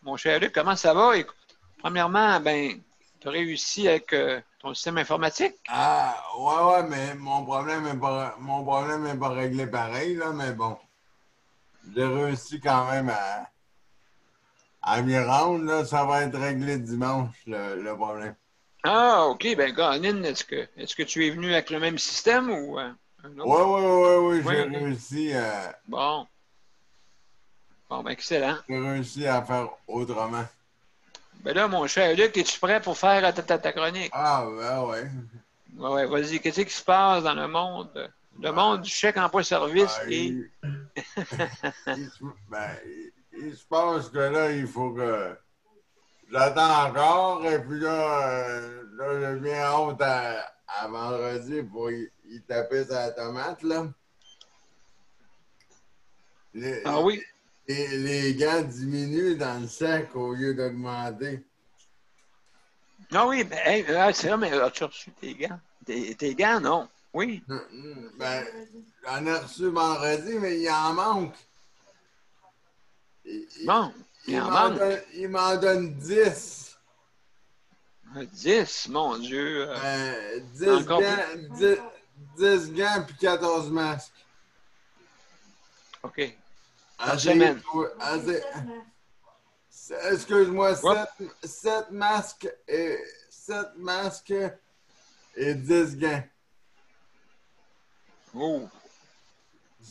mon cher Luc, comment ça va? Écoute, premièrement, ben, tu as réussi avec ton système informatique? Ah, ouais, mais mon problème est pas réglé pareil, là, mais bon. J'ai réussi quand même à m'y rendre, là. Ça va être réglé dimanche, le problème. Ah, OK. Ben, Ganin, est-ce que tu es venu avec le même système ou un autre? Oui, Oui, j'ai OK. réussi Bon. Bon, ben, excellent. j'ai réussi à faire autrement. Ben là, mon cher Luc, es-tu prêt pour faire ta chronique? Ah, ben ouais. Ouais, vas-y. Qu'est-ce qui se passe dans le monde? Le monde du chèque emploi-service Ben, et... il se passe que là, il faut que j'attends encore, et puis là je viens honte à vendredi pour y taper sa tomate, là. Ah oui? Les gants diminuent dans le sac au lieu d'augmenter. Ah oui, ben, hey, c'est vrai, mais as-tu reçu tes gants? Tes gants, non? Oui. Ben, j'en ai reçu vendredi, mais il en manque. Bon, il en manque. Il m'en donne 10. 10, mon Dieu. 10 encore gants, 10 gants puis 14 masques. OK. Par semaine. Excuse-moi, 7 masques et 10 gants. Oh.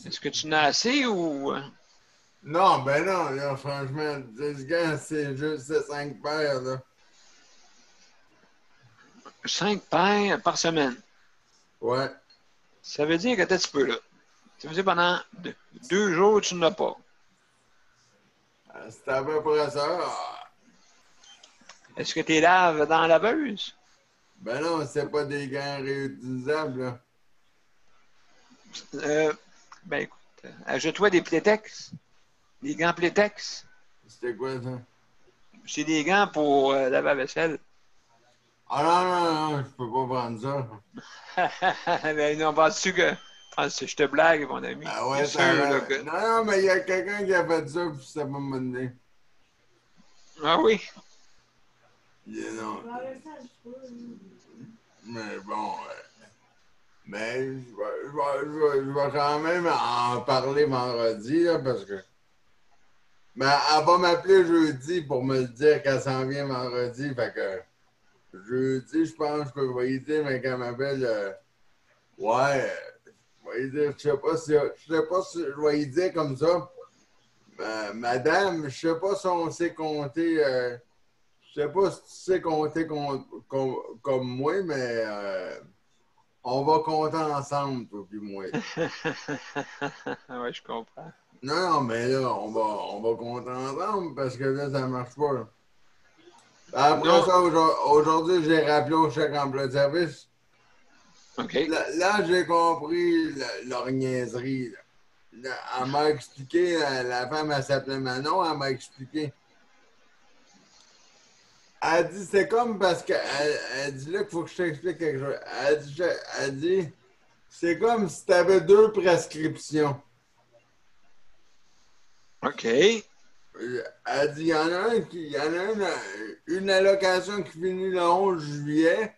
Est-ce que tu n'as assez ou... Non, ben non, là, franchement, 10 gants, c'est juste 5 paires, là. 5 paires par semaine. Ouais. Ça veut dire que t'as un petit peu là. Ça veut dire pendant 2 jours, tu n'as pas. C'est à peu près ça. Est-ce que tu les laves dans la laveuse? Ben non, c'est pas des gants réutilisables, là. Ben écoute, ajoute-toi des Playtex. Des gants Playtex. C'était quoi, ça? C'est des gants pour laver la vaisselle. Ah non, je peux pas prendre ça. Mais non, penses-tu que... Je te blague, mon ami. Ah ouais, c'est sûr, là, que... Non, mais il y a quelqu'un qui a fait ça, puis ça m'a mené. Ah oui? Non. Mais bon, mais je vais quand même en parler vendredi, là, parce que... Mais elle va m'appeler jeudi pour me le dire qu'elle s'en vient vendredi, fait que... Jeudi, je pense que je vais y dire, mais qu'elle m'appelle... ouais... je sais pas si je vais y dire comme ça. Madame, je sais pas si on sait compter. Je sais pas si tu sais compter comme moi, mais on va compter ensemble, toi et moi. Oui, je comprends. Non, mais là, on va compter ensemble parce que là, ça marche pas. Là. Après Non. ça, aujourd'hui, j'ai rappelé au chèque emploi de service. OK. Là, j'ai compris leur niaiserie. Là. Elle m'a expliqué, la femme, elle s'appelait Manon, elle m'a expliqué. Elle dit, c'est comme parce elle dit là qu'il faut que je t'explique quelque chose. Elle dit c'est comme si tu avais 2 prescriptions. OK. Elle dit, il y en a une allocation qui finit le 11 juillet.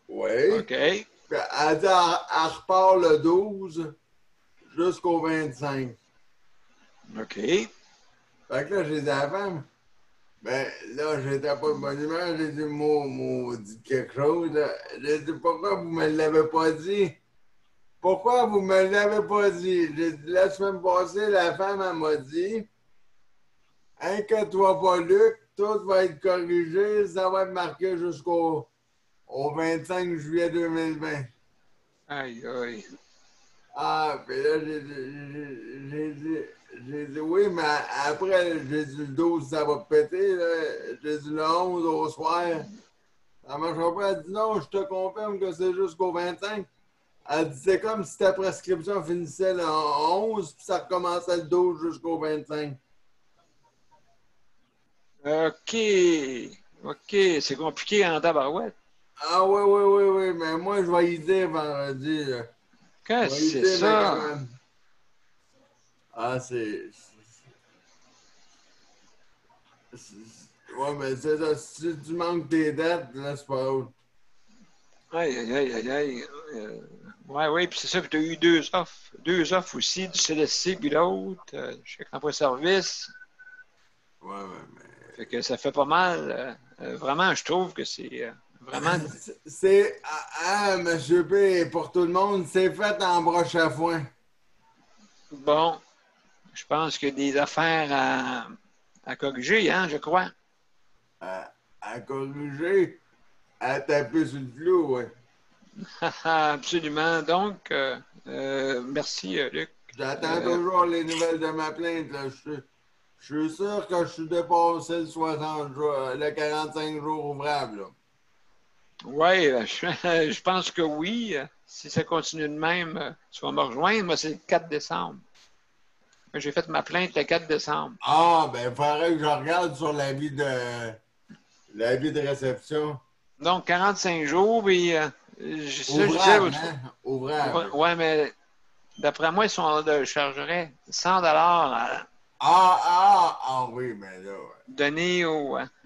Oui. OK. Elle dit, elle repart le 12 jusqu'au 25. OK. Fait que là, j'ai dit à la femme, ben là, j'étais pas de bonne humeur, j'ai dit, dit quelque chose. J'ai dit, pourquoi vous me l'avez pas dit? Pourquoi vous me l'avez pas dit? J'ai dit, la semaine passée, la femme, elle m'a dit, inquiète-toi pas, Luc, tout va être corrigé, ça va être marqué jusqu'au 25 juillet 2020. Aïe, aïe. Ah, puis là, j'ai dit oui, mais après, j'ai dit le 12, ça va péter, là. J'ai dit le 11 au soir. Elle m'a chopé, elle dit non, je te confirme que c'est jusqu'au 25. Elle dit c'est comme si ta prescription finissait le 11, puis ça recommençait le 12 jusqu'au 25. OK. OK, c'est compliqué en tabarouette. Ah oui, mais moi, je vais y dire vendredi, là. Qu'est-ce que c'est ça? Ah, ouais, mais c'est ça. Si tu manques tes dates, là, c'est pas autre. Aïe, aïe, aïe, aïe, aïe. Oui, puis c'est ça, puis tu as eu 2 offres. 2 offres aussi, du CLSC, puis l'autre, chèque emploi-service. Ouais, mais... Fait que ça fait pas mal. Vraiment, je trouve que c'est vraiment... C'est... Monsieur P, pour tout le monde, c'est fait en broche à foin. Bon, je pense qu'il y a des affaires à corriger, hein, je crois. À corriger, à taper sur le flou, oui. Absolument. Donc, merci, Luc. J'attends toujours les nouvelles de ma plainte. Là. Je suis sûr que je suis dépassé le 60 jours, le 45 jours ouvrables. Oui, je pense que oui. Si ça continue de même, tu vas me rejoindre. Moi, c'est le 4 décembre. J'ai fait ma plainte le 4 décembre. Ah, ben, il faudrait que je regarde sur l'avis de réception. Donc, 45 jours, puis... ouvrable, hein? Ouvrable. Oui, mais d'après moi, ils chargeraient 100 oui, mais là... Ouais. Donner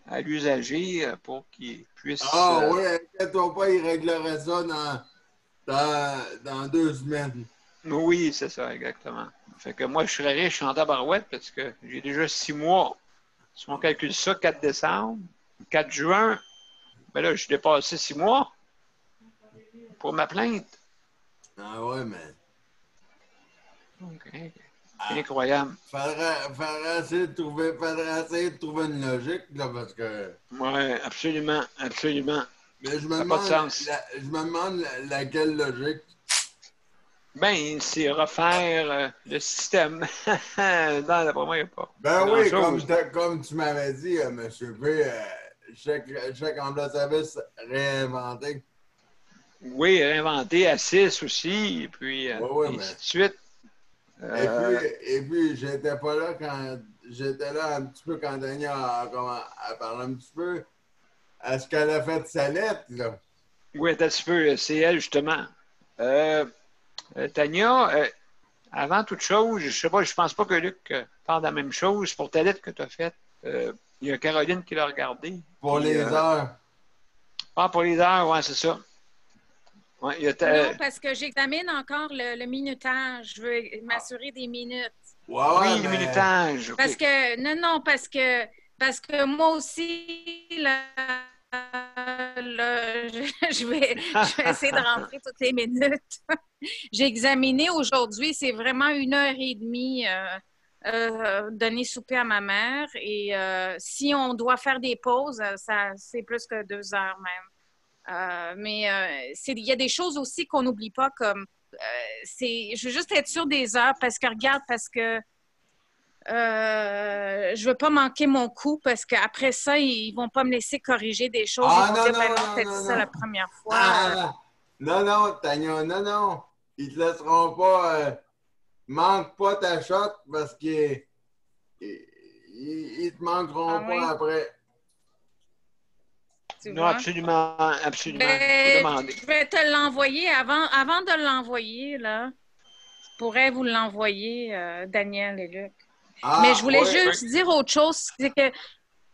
à l'usager pour qu'il puisse... oui, inquiète-toi pas, il réglerait ça dans 2 semaines. Oui, c'est ça, exactement. Fait que moi, je serais riche en tabarouette parce que j'ai déjà 6 mois. Si on calcule ça, 4 décembre, 4 juin, ben là, je suis dépassé 6 mois pour ma plainte. Ah ouais, mais... OK. Incroyable. Faudrait essayer de trouver une logique, là, parce que... Oui, absolument, absolument. Mais je me Ça n'a pas de sens. Je me demande laquelle logique. Ben, c'est refaire le système. Non, d'après moi, il n'y a pas. Ben oui, comme tu m'avais dit, M. P, chaque emploi de service réinventé. Oui, réinventé à 6 aussi, et puis oui, ainsi de suite. Et puis j'étais pas là quand... J'étais là un petit peu quand Daniel a parlé un petit peu. Est-ce qu'elle a fait sa lettre, là? Oui, un petit peu. C'est elle, justement. Tania, avant toute chose, je sais pas, je pense pas que Luc parle de la même chose. Pour ta lettre que tu as faite, il y a Caroline qui l'a regardée. Pour les heures. Ah, pour les heures, oui, c'est ça. Ouais, non, parce que j'examine encore le minutage. Je veux m'assurer des minutes. Oui, le minutage. Parce que, non, parce que moi aussi, je vais essayer de rentrer toutes les minutes. J'ai examiné aujourd'hui, c'est vraiment 1h30 donner souper à ma mère. Et si on doit faire des pauses, c'est plus que 2 heures même. Mais il y a des choses aussi qu'on n'oublie pas, comme je veux juste être sûre des heures parce que je veux pas manquer mon coup parce qu'après ça, ils vont pas me laisser corriger des choses. Ils vont dire, non, t'as dit ça la première fois. Non, Tania, non. Ils te laisseront pas. Manque pas ta shot parce qu'ils te manqueront pas après. Non, absolument. Je vais te l'envoyer avant de l'envoyer, là. Je pourrais vous l'envoyer, Daniel et Luc. Mais je voulais juste dire autre chose, c'est que...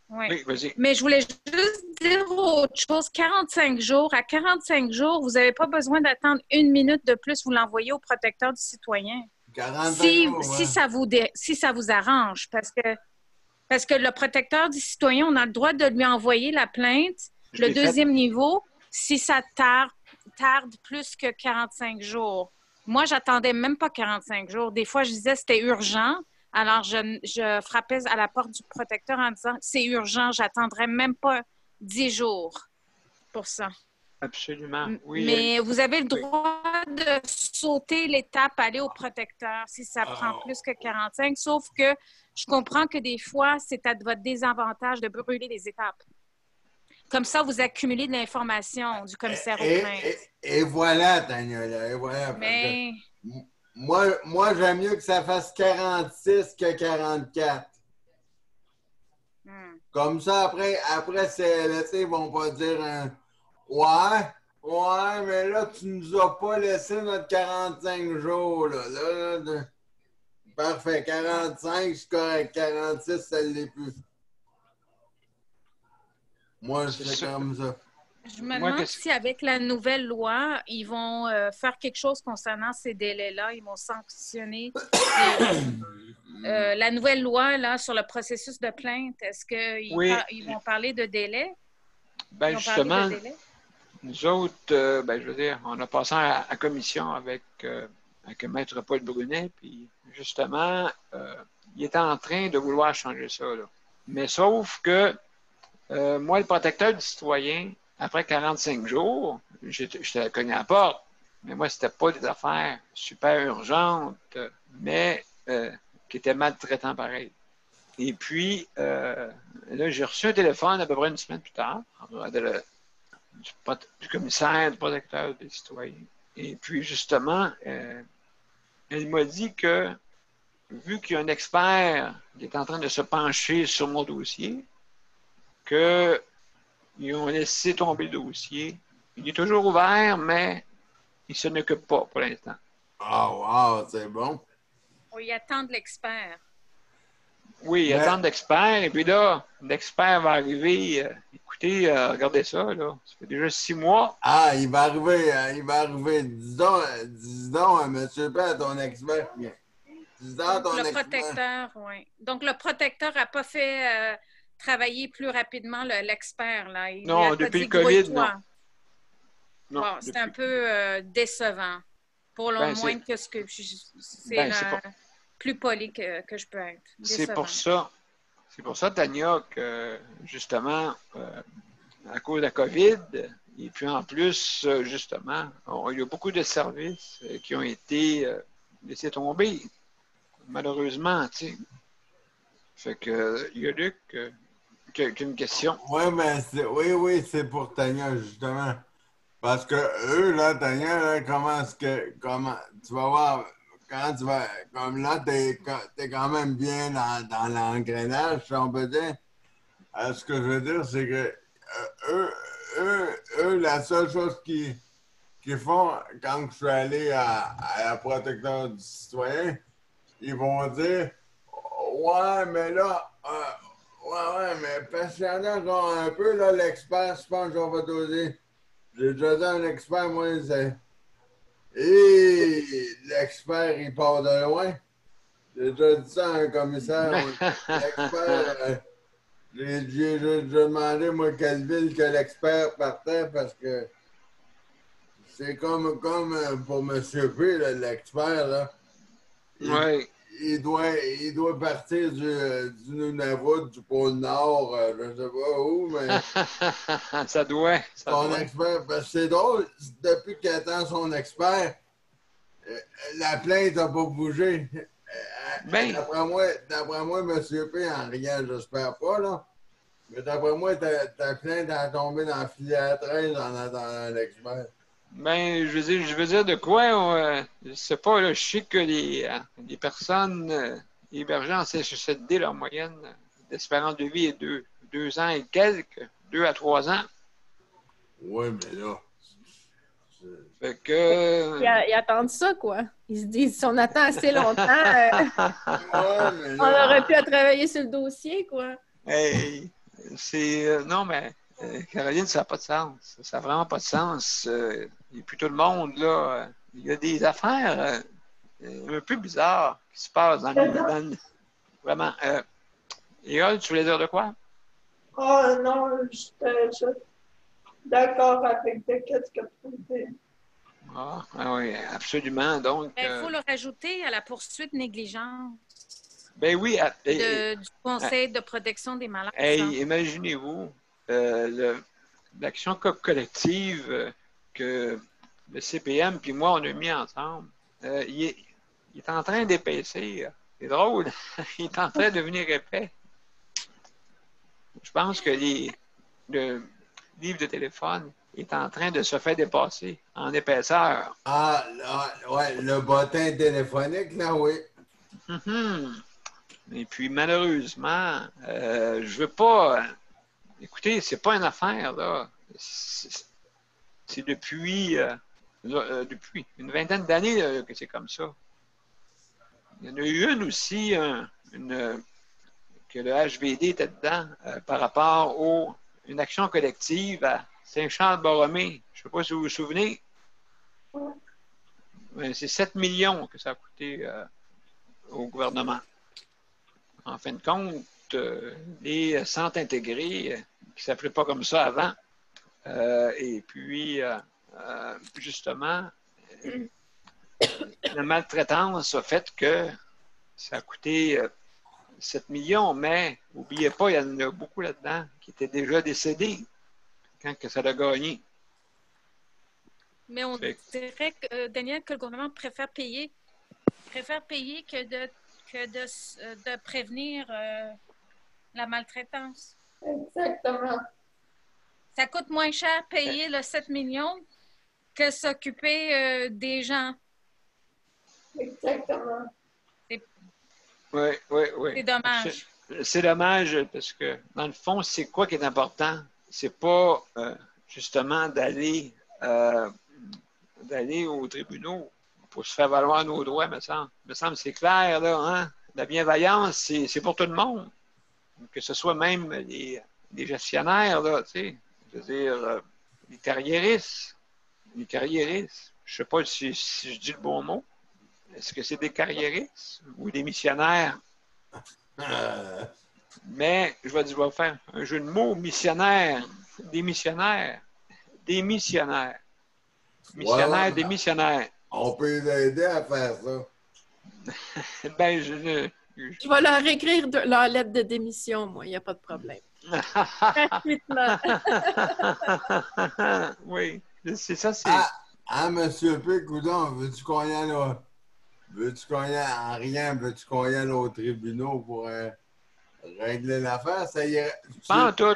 Oui, vas-y. Mais je voulais juste dire autre chose. 45 jours. À 45 jours, vous n'avez pas besoin d'attendre 1 minute de plus. Vous l'envoyez au protecteur du citoyen. 45 jours, si ça vous arrange. Parce que le protecteur du citoyen, on a le droit de lui envoyer la plainte. Le deuxième niveau, si ça tarde plus que 45 jours. Moi, j'attendais même pas 45 jours. Des fois, je disais que c'était urgent. Alors, je frappais à la porte du protecteur en disant, c'est urgent, j'attendrai même pas 10 jours pour ça. Absolument, oui. Mais vous avez le droit de sauter l'étape, aller au protecteur si ça prend plus que 45, sauf que je comprends que des fois, c'est à votre désavantage de brûler les étapes. Comme ça, vous accumulez de l'information du commissaire aux plaintes. Et voilà, Tania, là, et voilà. Mais... Moi j'aime mieux que ça fasse 46 que 44. Comme ça, après CLSC, ils vont pas dire ouais, mais là, tu nous as pas laissé notre 45 jours. Là. Parfait, 45, c'est correct. 46, ça ne l'est plus. Moi, c'est comme ça. Je me demande si avec la nouvelle loi, ils vont faire quelque chose concernant ces délais-là. Ils vont sanctionner la nouvelle loi là, sur le processus de plainte. Est-ce qu'ils vont parler de délai? Bien, justement, nous autres, je veux dire, on a passé à la commission avec Maître Paul Brunet, puis justement, il était en train de vouloir changer ça. Là. Mais sauf que moi, le protecteur du citoyen, après 45 jours, j'étais cogné à la porte, mais moi, c'était pas des affaires super urgentes, mais qui étaient maltraitants pareil. Et puis, là, j'ai reçu un téléphone à peu près une semaine plus tard du commissaire, du protecteur des citoyens. Et puis, justement, elle m'a dit que, vu qu'il y a un expert qui est en train de se pencher sur mon dossier, qu'ils ont laissé tomber le dossier. Il est toujours ouvert, mais il ne s'en occupe pas pour l'instant. Wow, c'est bon. Oui, il attend de l'expert. Oui, il attend de l'expert. Et puis là, l'expert va arriver. Écoutez, regardez ça, là. Ça fait déjà 6 mois. Il va arriver. Dis donc, M. Père, ton expert. Le protecteur, oui. Donc, le protecteur n'a pas fait travailler plus rapidement l'expert, là. Non, depuis le COVID, non. Bon, c'est un peu décevant. Pour le moins que ce que c'est plus poli que je peux être. C'est pour ça, Tania, que justement, à cause de la COVID, et puis en plus, justement, il y a beaucoup de services qui ont été laissés tomber, malheureusement, tu sais. Fait que, il y a Luc qui a une question. Oui, c'est pour Tania, justement. Parce que eux, là, Tania, là, comment tu vas voir, quand tu vas, comme là, t'es quand même bien dans l'engrenage, si on peut dire. Ce que je veux dire, c'est que eux, la seule chose qu'ils font quand je suis allé à la protection du citoyen, ils vont dire ouais, mais là, mais patientez encore un peu, là, l'expert, je pense qu'on va doser. J'ai déjà dit à un expert, moi, c'est. Et l'expert, il part de loin. J'ai déjà dit ça à un commissaire. L'expert, j'ai demandé, moi, quelle ville que l'expert partait parce que c'est comme pour M. P, l'expert, là. Oui. Il doit partir du Nunavut, du pôle Nord, je ne sais pas où, mais... ça doit. Son expert, parce que c'est drôle, depuis qu'il attend son expert, la plainte n'a pas bougé. D'après moi, M. P, en rien, j'espère pas, là. Mais d'après moi, ta plainte a tombé dans le filet à 13 en attendant l'expert. Ben, je veux dire de quoi, je sais pas, là, je sais que les personnes hébergées en CHSLD, leur moyenne d'espérance de vie est 2 ans et quelques, 2 à 3 ans. Oui, mais là... Fait que... Ils attendent ça, quoi. Ils se disent, si on attend assez longtemps, ouais, on aurait pu travailler sur le dossier, quoi. Hey, c'est... non, mais... Caroline, ça n'a pas de sens. Ça n'a vraiment pas de sens. Et puis tout le monde, là, il y a des affaires un peu bizarres qui se passent dans le... Vraiment. Léa, tu voulais dire de quoi? Oh non, j'étais d'accord avec ce que tu dis. Oui, absolument. Donc, il faut le rajouter à la poursuite négligente. Ben oui. Du Conseil de protection des malades. Hey, imaginez-vous l'action collective que le CPM puis moi, on a mis ensemble. Il est en train d'épaissir. C'est drôle. Il est en train de devenir épais. Je pense que le livre de téléphone est en train de se faire dépasser en épaisseur. Ah, ouais, le bottin téléphonique, là, oui. Et puis, malheureusement, je veux pas... écoutez, c'est pas une affaire, là. C'est depuis une vingtaine d'années que c'est comme ça. Il y en a eu une aussi, que le HVD était dedans, par rapport à une action collective à Saint-Charles-Borromée. Je ne sais pas si vous vous souvenez. C'est 7 millions que ça a coûté au gouvernement. En fin de compte, les centres intégrés, qui ne s'appelaient pas comme ça avant, et puis, justement, la maltraitance a fait que ça a coûté 7 millions, mais n'oubliez pas, il y en a beaucoup là-dedans qui étaient déjà décédés quand que ça a gagné. Mais on dirait, Daniel, que le gouvernement préfère payer que de prévenir la maltraitance. Exactement. Ça coûte moins cher payer le 7 millions que s'occuper des gens. Exactement. Oui. C'est dommage. C'est dommage parce que, dans le fond, c'est quoi qui est important? C'est pas justement d'aller aux tribunaux pour se faire valoir nos droits, me semble. Me semble c'est clair, là, hein? La bienveillance, c'est pour tout le monde. Que ce soit même les gestionnaires, là, tu sais. Je veux dire, les carriéristes. Les carriéristes. Je sais pas si je dis le bon mot. Est-ce que c'est des carriéristes ou des missionnaires? Mais je vais faire un jeu de mots. Missionnaires. Des missionnaires. Des missionnaires. Missionnaires, ouais, des missionnaires. On peut les aider à faire ça. Ben, je vais leur écrire leur lettre de démission, moi. Il n'y a pas de problème. Gratuitement. Oui, c'est ça, c'est... Monsieur P, coudonc, veux-tu qu'on y aille Veux-tu qu'on y aille Veux-tu qu'on y aille aux tribunaux pour régler l'affaire? Ça irait... Pas en tout.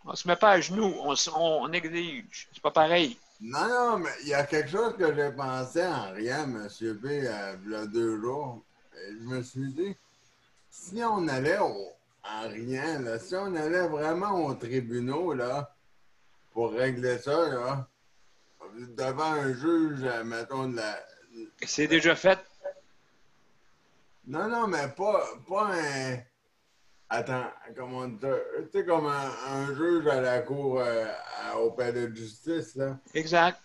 On se met pas à genoux, on exige. C'est pas pareil. Non, mais il y a quelque chose que j'ai pensé en rien, M. P, il y a 2 jours. Et je me suis dit, si on allait en rien, là, si on allait vraiment aux tribunaux, là, pour régler ça, là, devant un juge, mettons, de la... C'est déjà fait. Non, mais pas un... Attends, comment dire? Tu sais, comme un juge à la cour, au palais de justice, là. Exact.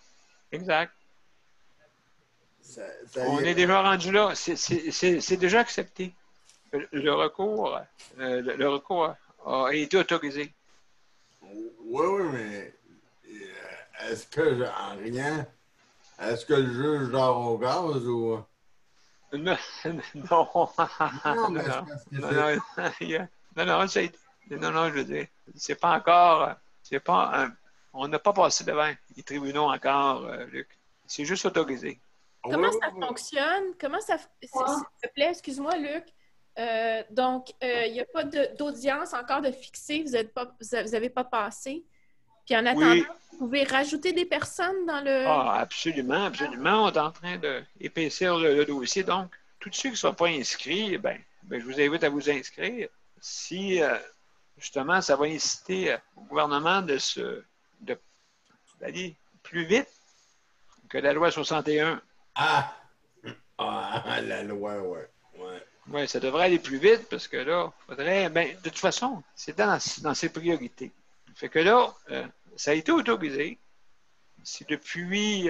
On est déjà rendu là. C'est déjà accepté. Le recours a été autorisé. Oui, mais est-ce que, en rien, est-ce que le juge dort au gaz ou... Non. Non, je veux dire, c'est pas encore, on n'a pas passé devant les tribunaux encore, Luc. C'est juste autorisé. Comment ça fonctionne? S'il te plaît, excuse-moi, Luc. Donc, il n'y a pas d'audience encore de fixée, vous n'avez pas passé. Puis en attendant, oui, vous pouvez rajouter des personnes dans le... Ah, absolument. On est en train d'épaissir le dossier. Donc, tous ceux qui ne sont pas inscrits, ben, je vous invite à vous inscrire. Si, justement, ça va inciter au gouvernement d'aller plus vite que la loi 61. La loi, ouais. Oui, ça devrait aller plus vite parce que là, il faudrait... Ben, de toute façon, c'est dans ses priorités. Fait que là, ça a été autorisé. C'est depuis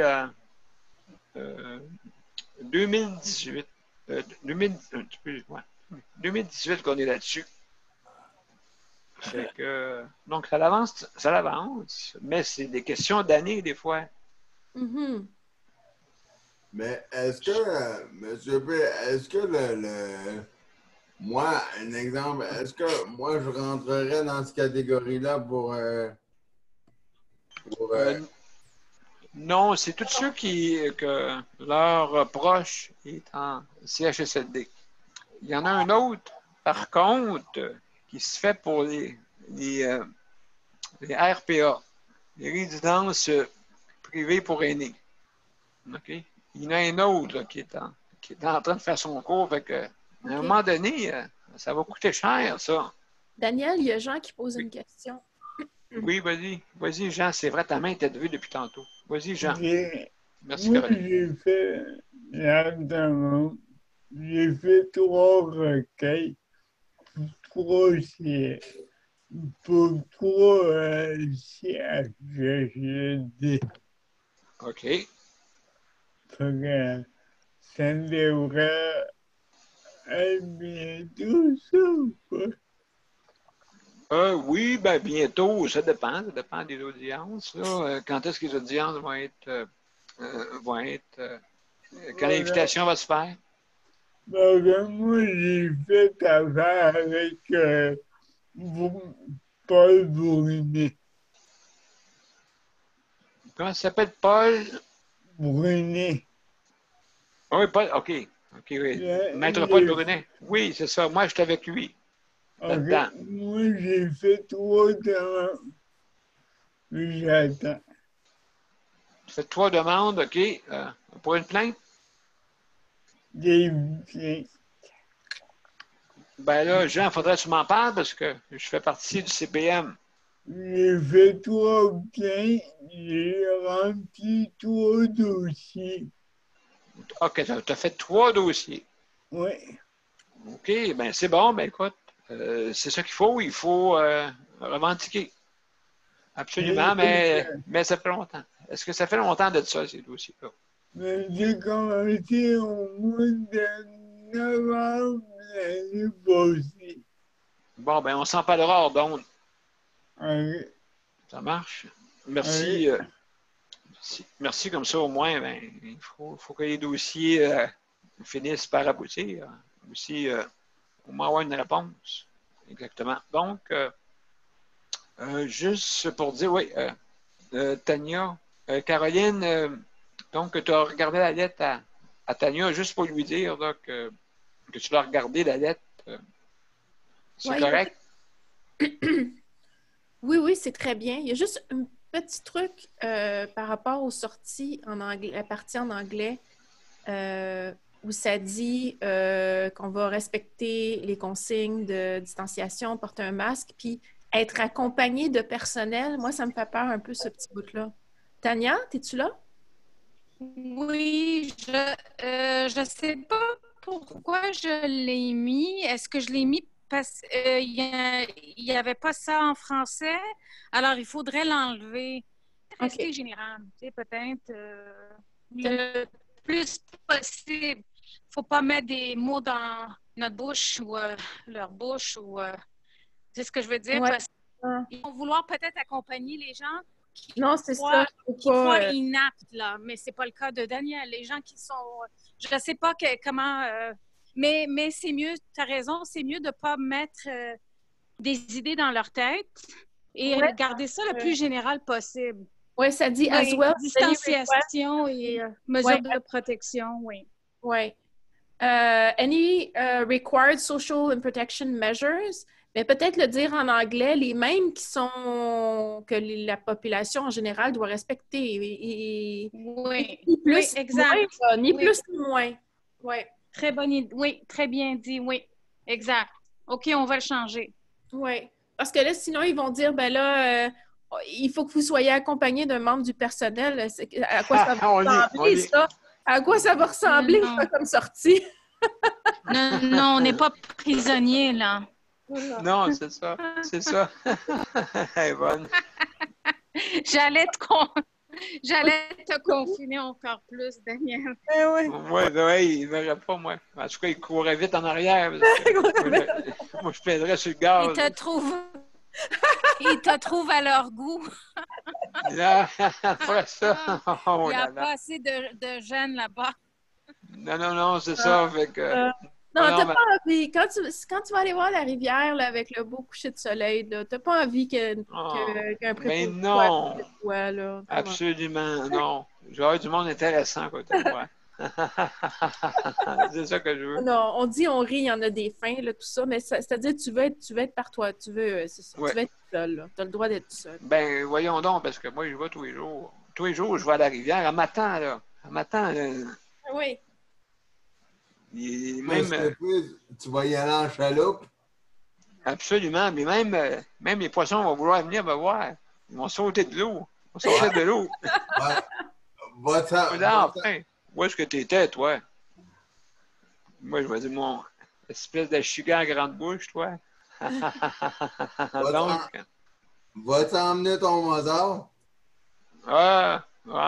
2018 qu'on est là-dessus. Fait que, donc, ça l'avance, mais c'est des questions d'années, des fois. Mm-hmm. Mais est-ce que, M. P, est-ce que Moi, un exemple, est-ce que moi, je rentrerais dans cette catégorie-là pour Non, c'est tous ceux que leur proche est en CHSLD. Il y en a un autre, par contre, qui se fait pour les RPA, les résidences privées pour aînés. OK? Il y en a un autre là, qui est en train de faire son cours. Fait que, à un moment donné, ça va coûter cher, ça. Daniel, il y a Jean qui pose une question. Oui, vas-y. Vas-y, Jean. C'est vrai, ta main était levée depuis tantôt. Vas-y, Jean. Merci, Moi, Caroline. j'ai fait la j'ai fait 3 requêtes pour 3 CHSLD. OK. Fait que ça devrait être bientôt, ça, ou pas? Oui, ben bientôt, ça dépend des audiences. Là. Quand est-ce que les audiences vont être quand l'invitation va se faire? Ben, moi, j'ai fait affaire avec Paul Brunet. Comment ça s'appelle, Paul? Brunet. Oui, Paul, OK. OK, oui. Maître Paul Brunet. Oui, c'est ça. Moi, j'étais avec lui. Là-dedans. Moi, j'ai fait 3 demandes. J'attends. Tu fais 3 demandes, OK. Pour une plainte? Des plaintes. Ben là, Jean, il faudrait que tu m'en parles parce que je fais partie du CPM. J'ai fait 3 plaintes. J'ai rempli 3 dossiers. OK, tu as fait 3 dossiers. Oui. OK, ben c'est bon. Ben écoute, c'est ça qu'il faut. Il faut revendiquer. Absolument, mais ça fait longtemps. Est-ce que ça fait longtemps de ça, ces dossiers-là? J'ai commencé au mois de novembre l'année passée. Bon, ben on s'en parlera hors d'onde. Okay. Ça marche. Merci. Okay. Merci comme ça, au moins, ben, il faut que les dossiers finissent par aboutir. Aussi, au moins avoir une réponse. Exactement. Donc, juste pour dire, oui, Tania, Caroline, donc, tu as regardé la lettre à Tania, juste pour lui dire là, que tu l'as regardé, la lettre. C'est correct? Oui, c'est très bien. Il y a juste un petit truc par rapport aux sorties en anglais, la partie en anglais, où ça dit qu'on va respecter les consignes de distanciation, porter un masque, puis être accompagné de personnel. Moi, ça me fait peur un peu, ce petit bout-là. Tania, es-tu là? Oui, je sais pas pourquoi je l'ai mis. Est-ce que je l'ai mis parce qu'il n'y avait pas ça en français? Alors, il faudrait l'enlever. Rester général, tu sais, peut-être le plus possible. Il ne faut pas mettre des mots dans notre bouche ou leur bouche ou c'est ce que je veux dire. Ouais. Parce qu'ils vont vouloir peut-être accompagner les gens qui croient inaptes, là, mais c'est pas le cas de Daniel. Les gens qui sont... Je ne sais pas comment... mais c'est mieux, tu as raison, c'est mieux de ne pas mettre des idées dans leur tête et garder ça le plus général possible. Oui, ça dit as well. Distanciation et mesures de protection, oui. Oui. Any required social and protection measures, mais peut-être le dire en anglais, les mêmes que la population en général doit respecter. Oui, ni plus, exact. Moins, ni plus ni moins. Oui. Très bonne idée. Oui, très bien dit. Oui, exact. OK, on va le changer. Oui. Parce que là, sinon, ils vont dire, ben là, il faut que vous soyez accompagné d'un membre du personnel. À quoi ça va ressembler, ça? À quoi ça va ressembler, ça, comme sortie? Non, on n'est pas prisonnier, là. Non, c'est ça. C'est ça. Elle est bonne. J'allais te confiner encore plus, Daniel. Oui, il ne verrait pas, moi. En tout cas, il courait vite en arrière. Moi, je plaiderais sur le gaz. Ils te trouvent à leur goût. Là, après ça. Il n'y a pas assez de jeunes là-bas. Non, c'est ça. Fait que, Non, Non, t'as mais, pas envie. Quand tu vas aller voir la rivière là, avec le beau coucher de soleil, t'as pas envie qu'un mais préposé soit à non, côté de toi, là. Comment? absolument non. Je veux avoir du monde intéressant à côté de moi. C'est ça que je veux. Non, on dit, on rit, il y en a des fins, là, tout ça, mais c'est-à-dire tu veux être par toi, c'est ça, tu Ouais. veux être seul, là. T'as le droit d'être seul. Ben, voyons donc, parce que moi, je vais tous les jours. Tous les jours, je vais à la rivière. Elle m'attend, là. Elle m'attend, là. Oui. Même, Stéphane, tu vas y aller en chaloupe? absolument, mais même les poissons vont vouloir venir me voir. Ils vont sauter de l'eau. Ils vont sortir de l'eau. Ouais. Va-t'en. Là, enfin, où est-ce que tu étais, toi? Moi, je vais dire, mon espèce de chigan à grande bouche, toi. Donc, Va-t'en emmener ton Mozart?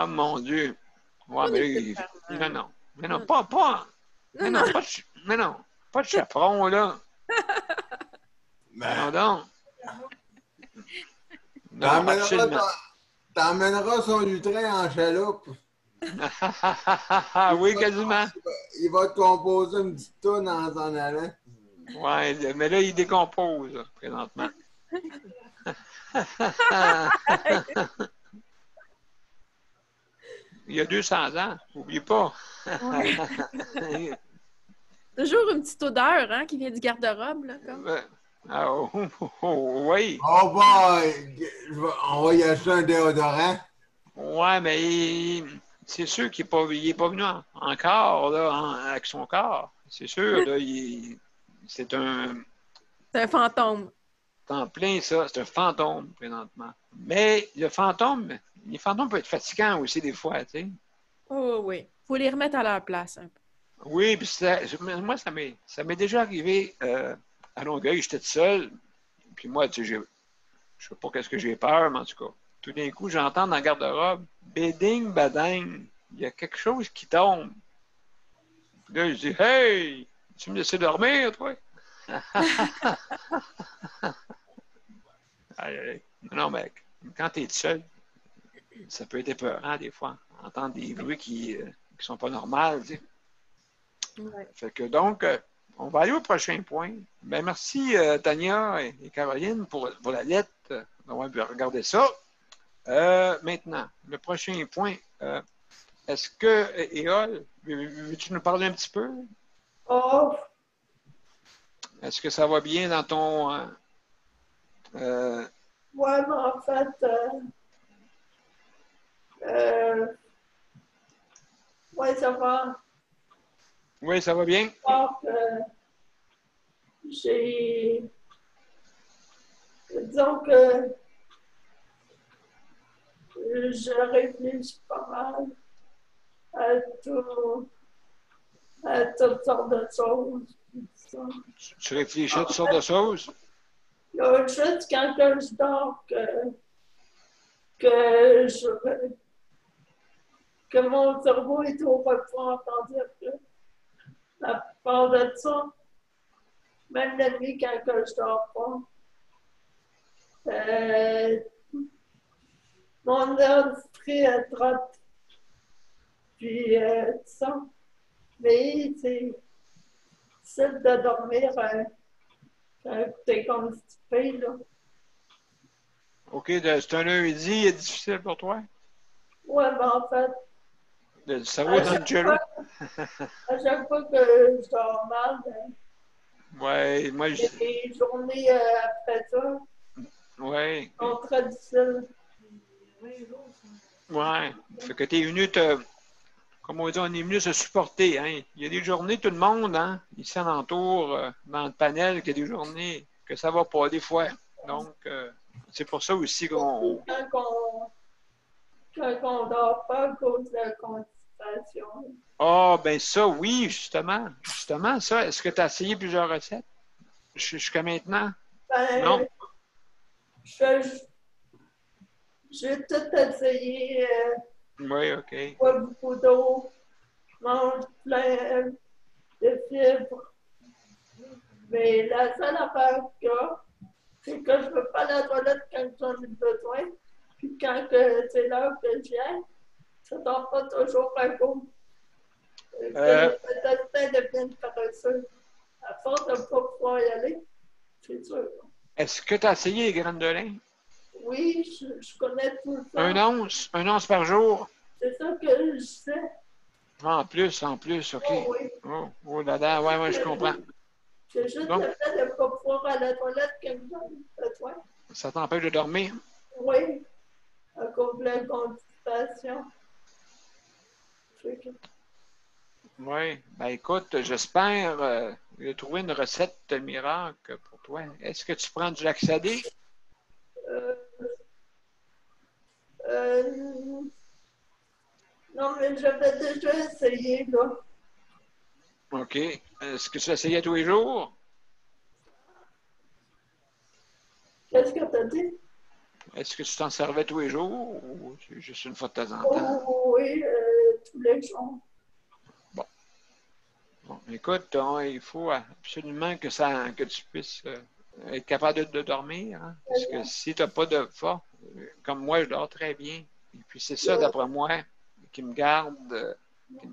mon Dieu. Ouais, On mais est là, tous non, non. Mais non, Non. mais Non, non, non. mais non, pas de chaperon, là. Non, Ben, non. Non, absolument. t'emmèneras son lutrin en chaloupe. Oui, quasiment. Il va te composer une petite toune en s'en allant. Ouais, mais là, il décompose, là, présentement. Il y a 200 ans, n'oublie pas. Toujours une petite odeur, hein, qui vient du garde-robe, là, comme. Ah, oui. Oh boy! On va y acheter un déodorant. Ouais, mais c'est sûr qu'il n'est pas venu encore là, avec son corps. C'est sûr, là, c'est un C'est un fantôme. temps plein, ça. C'est un fantôme, présentement. Mais les fantômes peuvent être fatigants aussi, des fois, tu sais. Oh oui. Faut les remettre à leur place, un peu. Oui, puis moi, ça m'est déjà arrivé à Longueuil, j'étais tout seul. Puis moi, tu sais, je sais pas qu'est-ce que j'ai peur, mais en tout cas, tout d'un coup, j'entends dans le garde-robe, béding, bading, il y a quelque chose qui tombe. Puis là, je dis, hey, tu me laisses dormir, toi? Aïe, aïe. Non, mais quand tu es seul, ça peut être épeurant des fois, entendre des bruits qui sont pas normaux, tu sais. Ouais. Fait que donc, on va aller au prochain point. Ben, merci, Tania et Caroline, pour la lettre. On va regarder ça. Maintenant, le prochain point. Est-ce que, Éole, veux-tu nous parler un petit peu? Oh, Est-ce que ça va bien dans ton... ouais, mais en fait, ouais, ça va. Oui, ça va bien? Je crois que j'ai. Disons que je réfléchis pas mal à toutes sortes de choses. Tu réfléchis à toutes sortes de choses? Il y a juste quand je dors que mon cerveau est au repos, c'est-à-dire que la plupart de ça, même la nuit quand je dors pas, mon esprit trotte, puis tout ça. Mais c'est difficile de dormir quand t'es constipé, là. OK, c'est un lundi difficile pour toi? Ouais, mais en fait, Le cerveau d'Angelo? à chaque fois que je dors mal, Oui, moi, les journées après ça oui. sont très difficiles. Ouais. Fait que t'es venu comme on dit, on est venu se supporter, hein. Il y a des journées, tout le monde, hein, ici alentour, dans le panel, qu'il y a des journées que ça va pas, des fois. Donc, c'est pour ça aussi qu'on... Quand on dort pas à cause de la constipation. Ah, ben ça, oui, justement. Justement, ça. Est-ce que tu as essayé plusieurs recettes jusqu'à maintenant? Ben, Non? J'ai tout essayé. Oui, OK. Je bois beaucoup d'eau. Je mange plein de fibres. Mais la seule affaire qu'il y a, c'est que je ne peux pas aller à la toilette quand j'en ai besoin. Puis quand c'est l'heure que je viens, ça ne dort pas toujours à coup. Le destin devient paresseux. à force de ne pas pouvoir y aller, c'est sûr. Est-ce que tu as essayé les graines de lin? Oui, je connais tout ça. Un once par jour? C'est ça que je sais. Ah, en plus, OK. Oh, oui. Oh là là, ouais, je comprends. C'est juste Donc, le fait de ne pas pouvoir aller à la toilette quand j'ai besoin. ça t'empêche de dormir? Oui, à cause de la constipation. Oui. Ben écoute, j'espère trouver une recette miracle pour toi. Est-ce que tu prends du Laxadé? Euh, non, mais j'avais déjà essayé, là. OK. Est-ce que tu essayais tous les jours? Qu'est-ce que tu as dit? Est-ce que tu t'en servais tous les jours ou c'est juste une fois de temps en temps? Oh, oui, tous les jours. Bon, écoute, il faut absolument que tu puisses être capable de dormir. Hein? Parce que si tu n'as pas de force, comme moi, je dors très bien. Et puis c'est ça, d'après moi, qui me garde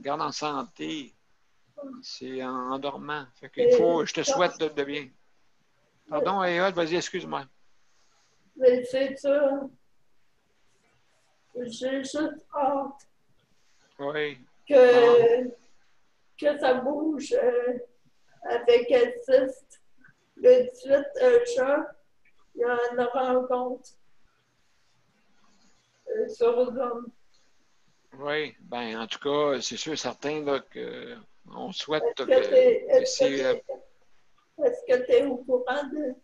en santé. C'est en dormant. Fait qu'il faut, je te souhaite de bien. Pardon, Ayol, vas-y, excuse-moi. Mais c'est ça. J'ai juste hâte Oui. que ça bouge avec Alceste. Le 18 juin, il y a une rencontre sur Zoom. Oui, ben en tout cas, c'est sûr et certain là, qu'on souhaite Est-ce que tu es au courant de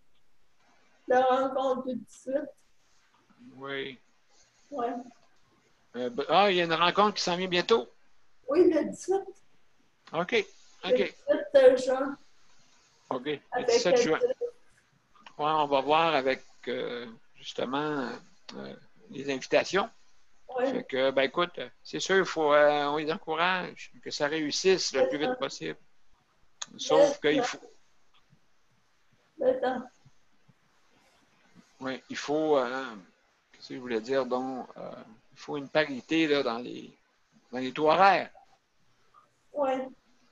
la rencontre du 18? Oui. Oui. Il y a une rencontre qui s'en vient bientôt? Oui, le 18. OK. Le 18 juin. OK. Le 17 juin. Oui, on va voir avec, justement, les invitations. Oui. Fait que, ben écoute, c'est sûr, on les encourage, que ça réussisse le plus vite possible. Sauf qu'il faut... Oui, il faut... qu'est-ce que je voulais dire? Donc, il faut une parité là, dans les taux horaires. Oui.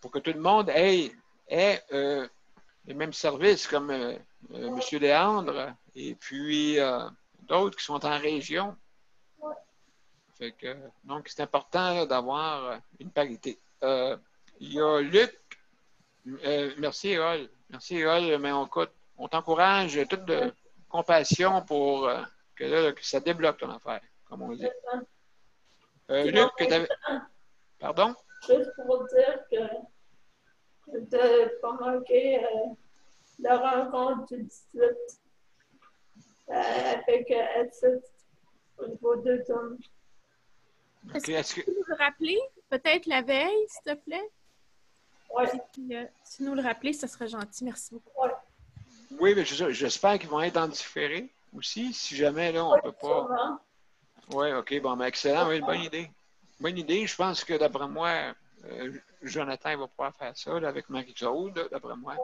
Pour que tout le monde ait les mêmes services comme M. Léandre et puis d'autres qui sont en région. Ouais. Fait que, donc, c'est important d'avoir une parité. Il y a Luc. Merci, Eol. Merci, Eol, mais on t'encourage toute de compassion pour que ça débloque ton affaire, comme on dit. Luc, que tu avais... Pardon? Juste pour dire que de ne pas manquer la rencontre du 18 avec Alceste au niveau de Zoom. Est-ce que tu peux nous le rappeler, peut-être la veille, s'il te plaît? Oui. Si nous le rappeler, ça serait gentil. Merci beaucoup. Ouais. Oui, mais j'espère qu'ils vont être en différé aussi, si jamais là, on ne peut pas. Oui, OK, bon, mais excellent, oui, bonne idée. Bonne idée. Je pense que d'après moi, Jonathan va pouvoir faire ça là, avec Marie-Claude, d'après moi.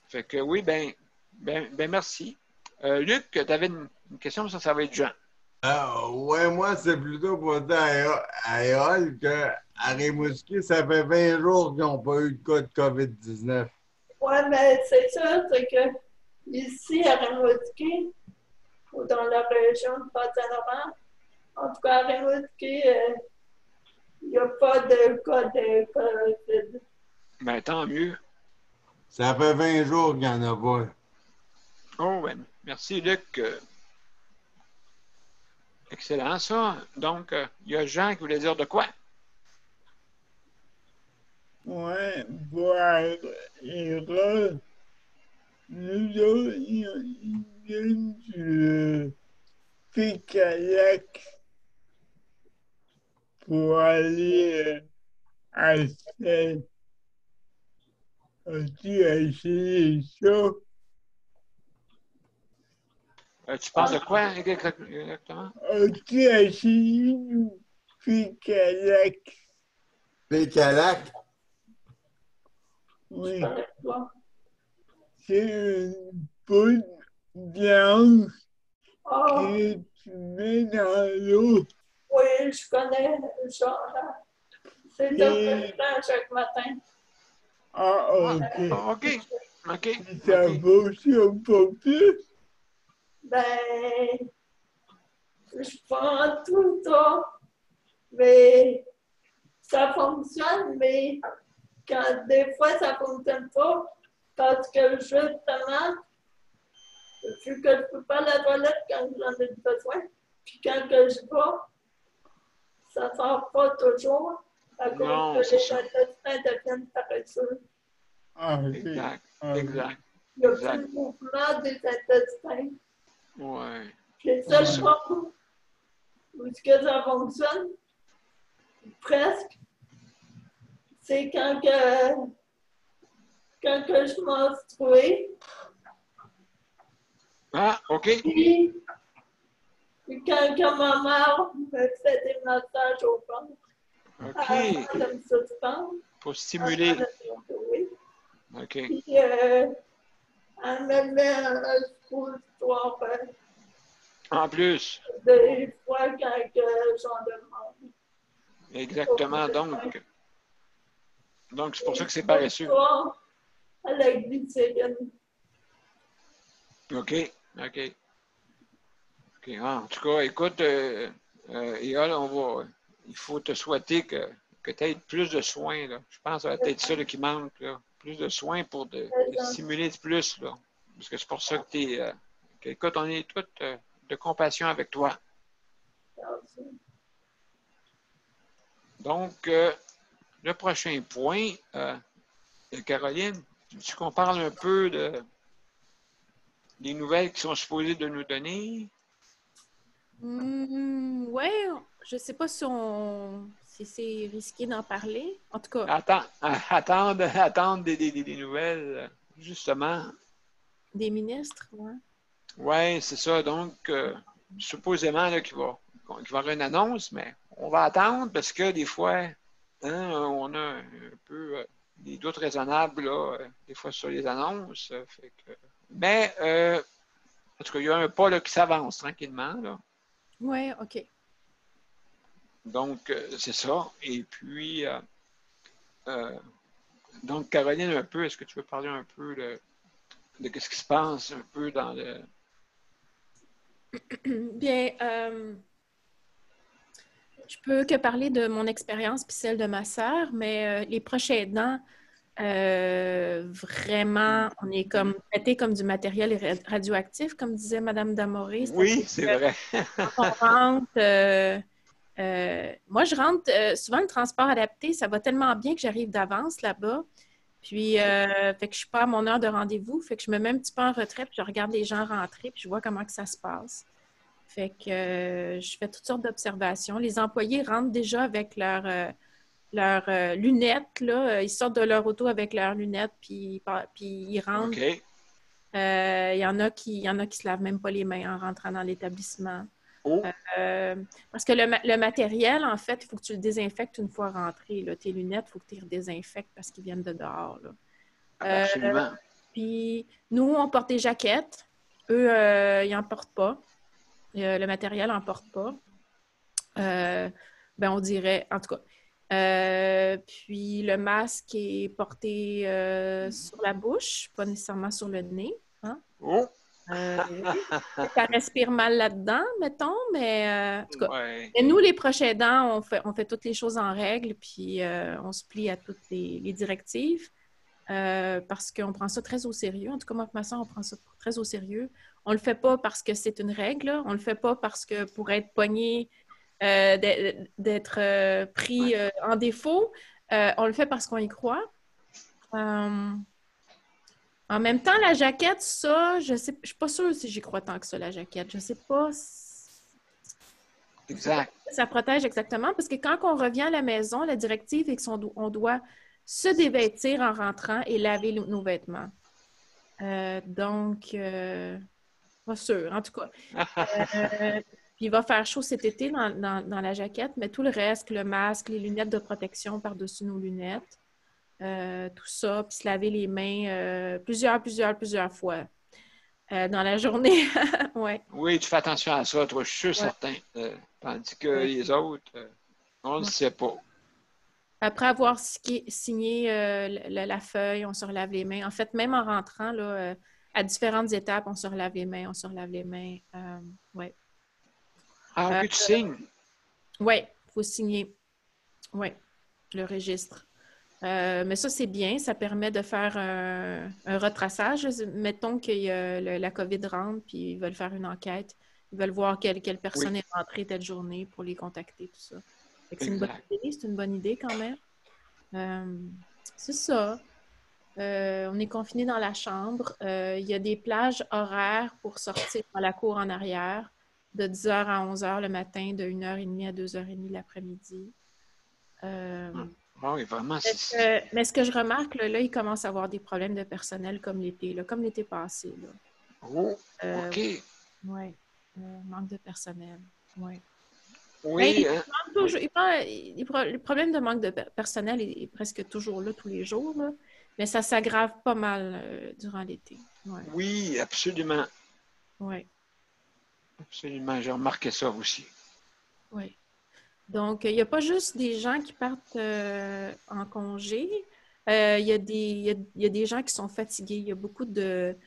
Fait que oui, ben merci. Luc, tu avais une question, ça va être Jean. Ouais, moi, c'est plutôt pour dire à Eol qu'à Rimouski, ça fait 20 jours qu'ils n'ont pas eu de cas de COVID-19. Oui, mais c'est ça, c'est que ici, à Rimouski, ou dans la région de Bas-Saint-Laurent, en tout cas à Rimouski, il n'y a pas de cas de COVID. Ben, tant mieux. Ça fait 20 jours qu'il n'y en a pas. Oh, ben, merci, Luc. Excellent, ça. Donc, il y a Jean qui voulait dire de quoi? Ouais, voir Erol, nous autres, il vient du Pécalac pour aller à Seine. As-tu essayé ça? Tu parles de quoi exactement? As-tu essayé du Pécalac? Pécalac? Oui. C'est une poudre blanche que tu mets dans l'eau. Oui, je connais, genre, c'est un peu chaque matin. Ah, OK. Ah, OK. OK. Ça OK. fonctionne pas plus? Ben, je prends tout le temps, mais ça fonctionne, mais quand des fois ça fonctionne pas, parce que justement, vu que je peux pas aller à la toilette quand j'en ai besoin, puis quand que je vais, ça sort pas toujours, à cause Non, que c'est les ça. intestins deviennent paresseux. Ah, OK. Exact. Ah, Exact. Il n'y a plus Exact. le mouvement des intestins. Ouais. Les seules fois où est-ce que ça fonctionne, presque, c'est quand que je menstruais. Ah, OK. Puis quand que ma mère me fait des massages au ventre, OK. avant de me suspendre, Pour avant stimuler. de menstruer. OK. Puis elle me met un suppositoire En plus. des fois quand que j'en demande. Exactement. Donc c'est pour ça que c'est paresseux. À la glycérine. OK. OK. OK. Ah, en tout cas, écoute, Eyal, il faut te souhaiter que tu aies plus de soins, là. Je pense que ça va être ça là, qui manque, là. Plus de soins pour te stimuler plus, là. Parce que c'est pour ça que écoute, on est tous de compassion avec toi. Donc, le prochain point, Caroline, tu qu'on parle un peu des nouvelles qui sont supposées de nous donner? Oui, je sais pas si c'est risqué d'en parler. En tout cas, Attendre des nouvelles, justement. des ministres, ouais. Oui, c'est ça. Donc, supposément là, qu'il va y avoir une annonce, mais on va attendre parce que des fois, hein, on a un peu des doutes raisonnables là, des fois sur les annonces. Mais, en tout cas, il y a un pas là, qui s'avance tranquillement. Là. Oui, OK. Donc, c'est ça. Et puis, donc, Caroline, un peu, est-ce que tu veux parler un peu de ce qui se passe un peu dans le... Bien, je peux que parler de mon expérience puis celle de ma sœur, mais les proches aidants, vraiment, on est comme traité comme du matériel radioactif, comme disait Mme Damoré. Oui, c'est vrai. Quand on rentre, moi, je rentre, souvent le transport adapté, ça va tellement bien que j'arrive d'avance là-bas. Puis, fait que je suis pas à mon heure de rendez-vous. Fait que je me mets un petit peu en retrait, puis je regarde les gens rentrer, puis je vois comment que ça se passe. Fait que je fais toutes sortes d'observations. Les employés rentrent déjà avec leurs lunettes, là. Ils sortent de leur auto avec leurs lunettes, puis ils rentrent. OK. Il y en a qui se lavent même pas les mains en rentrant dans l'établissement. Oh. Parce que le matériel, en fait, il faut que tu le désinfectes une fois rentré. Là. Tes lunettes, il faut que tu les redésinfectes parce qu'ils viennent de dehors. Là. Absolument. Puis, nous, on porte des jaquettes. Eux, ils n'en portent pas. Le matériel n'en porte pas. On dirait, en tout cas. Puis, le masque est porté sur la bouche, pas nécessairement sur le nez. Hein? Oh. Ça respire mal là-dedans, mettons, mais en tout cas, Ouais. et nous, les proches aidants, on fait toutes les choses en règle, puis on se plie à toutes les directives parce qu'on prend ça très au sérieux. En tout cas, moi et ma soeur, on prend ça très au sérieux. On le fait pas parce que c'est une règle, là. On le fait pas parce que pour être pogné, d'être pris en défaut, on le fait parce qu'on y croit. En même temps, la jaquette, ça, je suis pas sûre si j'y crois tant que ça, la jaquette. Je sais pas Exact. ça protège exactement, parce que quand on revient à la maison, la directive est qu'on doit se dévêtir en rentrant et laver nos vêtements. Donc, pas sûr, en tout cas. Puis il va faire chaud cet été dans la jaquette, mais tout le reste, le masque, les lunettes de protection par-dessus nos lunettes, tout ça, puis se laver les mains plusieurs fois dans la journée. Ouais. Oui, tu fais attention à ça, toi, je suis sûr certain. Tandis que les autres, on ne le sait pas. Après avoir signé la feuille, on se relave les mains. En fait, même en rentrant, là, à différentes étapes, on se relave les mains, on se relave les mains. Ouais. Ah, ok, tu signes. Oui, il faut signer. Oui, le registre. Mais ça, c'est bien. Ça permet de faire un retraçage. Mettons que la COVID rentre, puis ils veulent faire une enquête. Ils veulent voir quelle personne est rentrée telle journée pour les contacter, tout ça. C'est une bonne idée. C'est une bonne idée quand même. C'est ça. On est confiné dans la chambre. Il y a des plages horaires pour sortir dans la cour en arrière, de 10h à 11h le matin, de 1h30 à 2h30 l'après-midi. Oui, vraiment. Mais ce que je remarque, là, il commence à avoir des problèmes de personnel comme l'été passé. Là. Oh, OK. Oui, manque de personnel. Ouais. Oui. Le problème de manque de personnel est presque toujours là tous les jours, là, mais ça s'aggrave pas mal durant l'été. Ouais. Oui, absolument. Oui. Absolument, j'ai remarqué ça aussi. Oui. Donc, il n'y a pas juste des gens qui partent en congé. Il y a des gens qui sont fatigués. Il y a beaucoup d'arrêts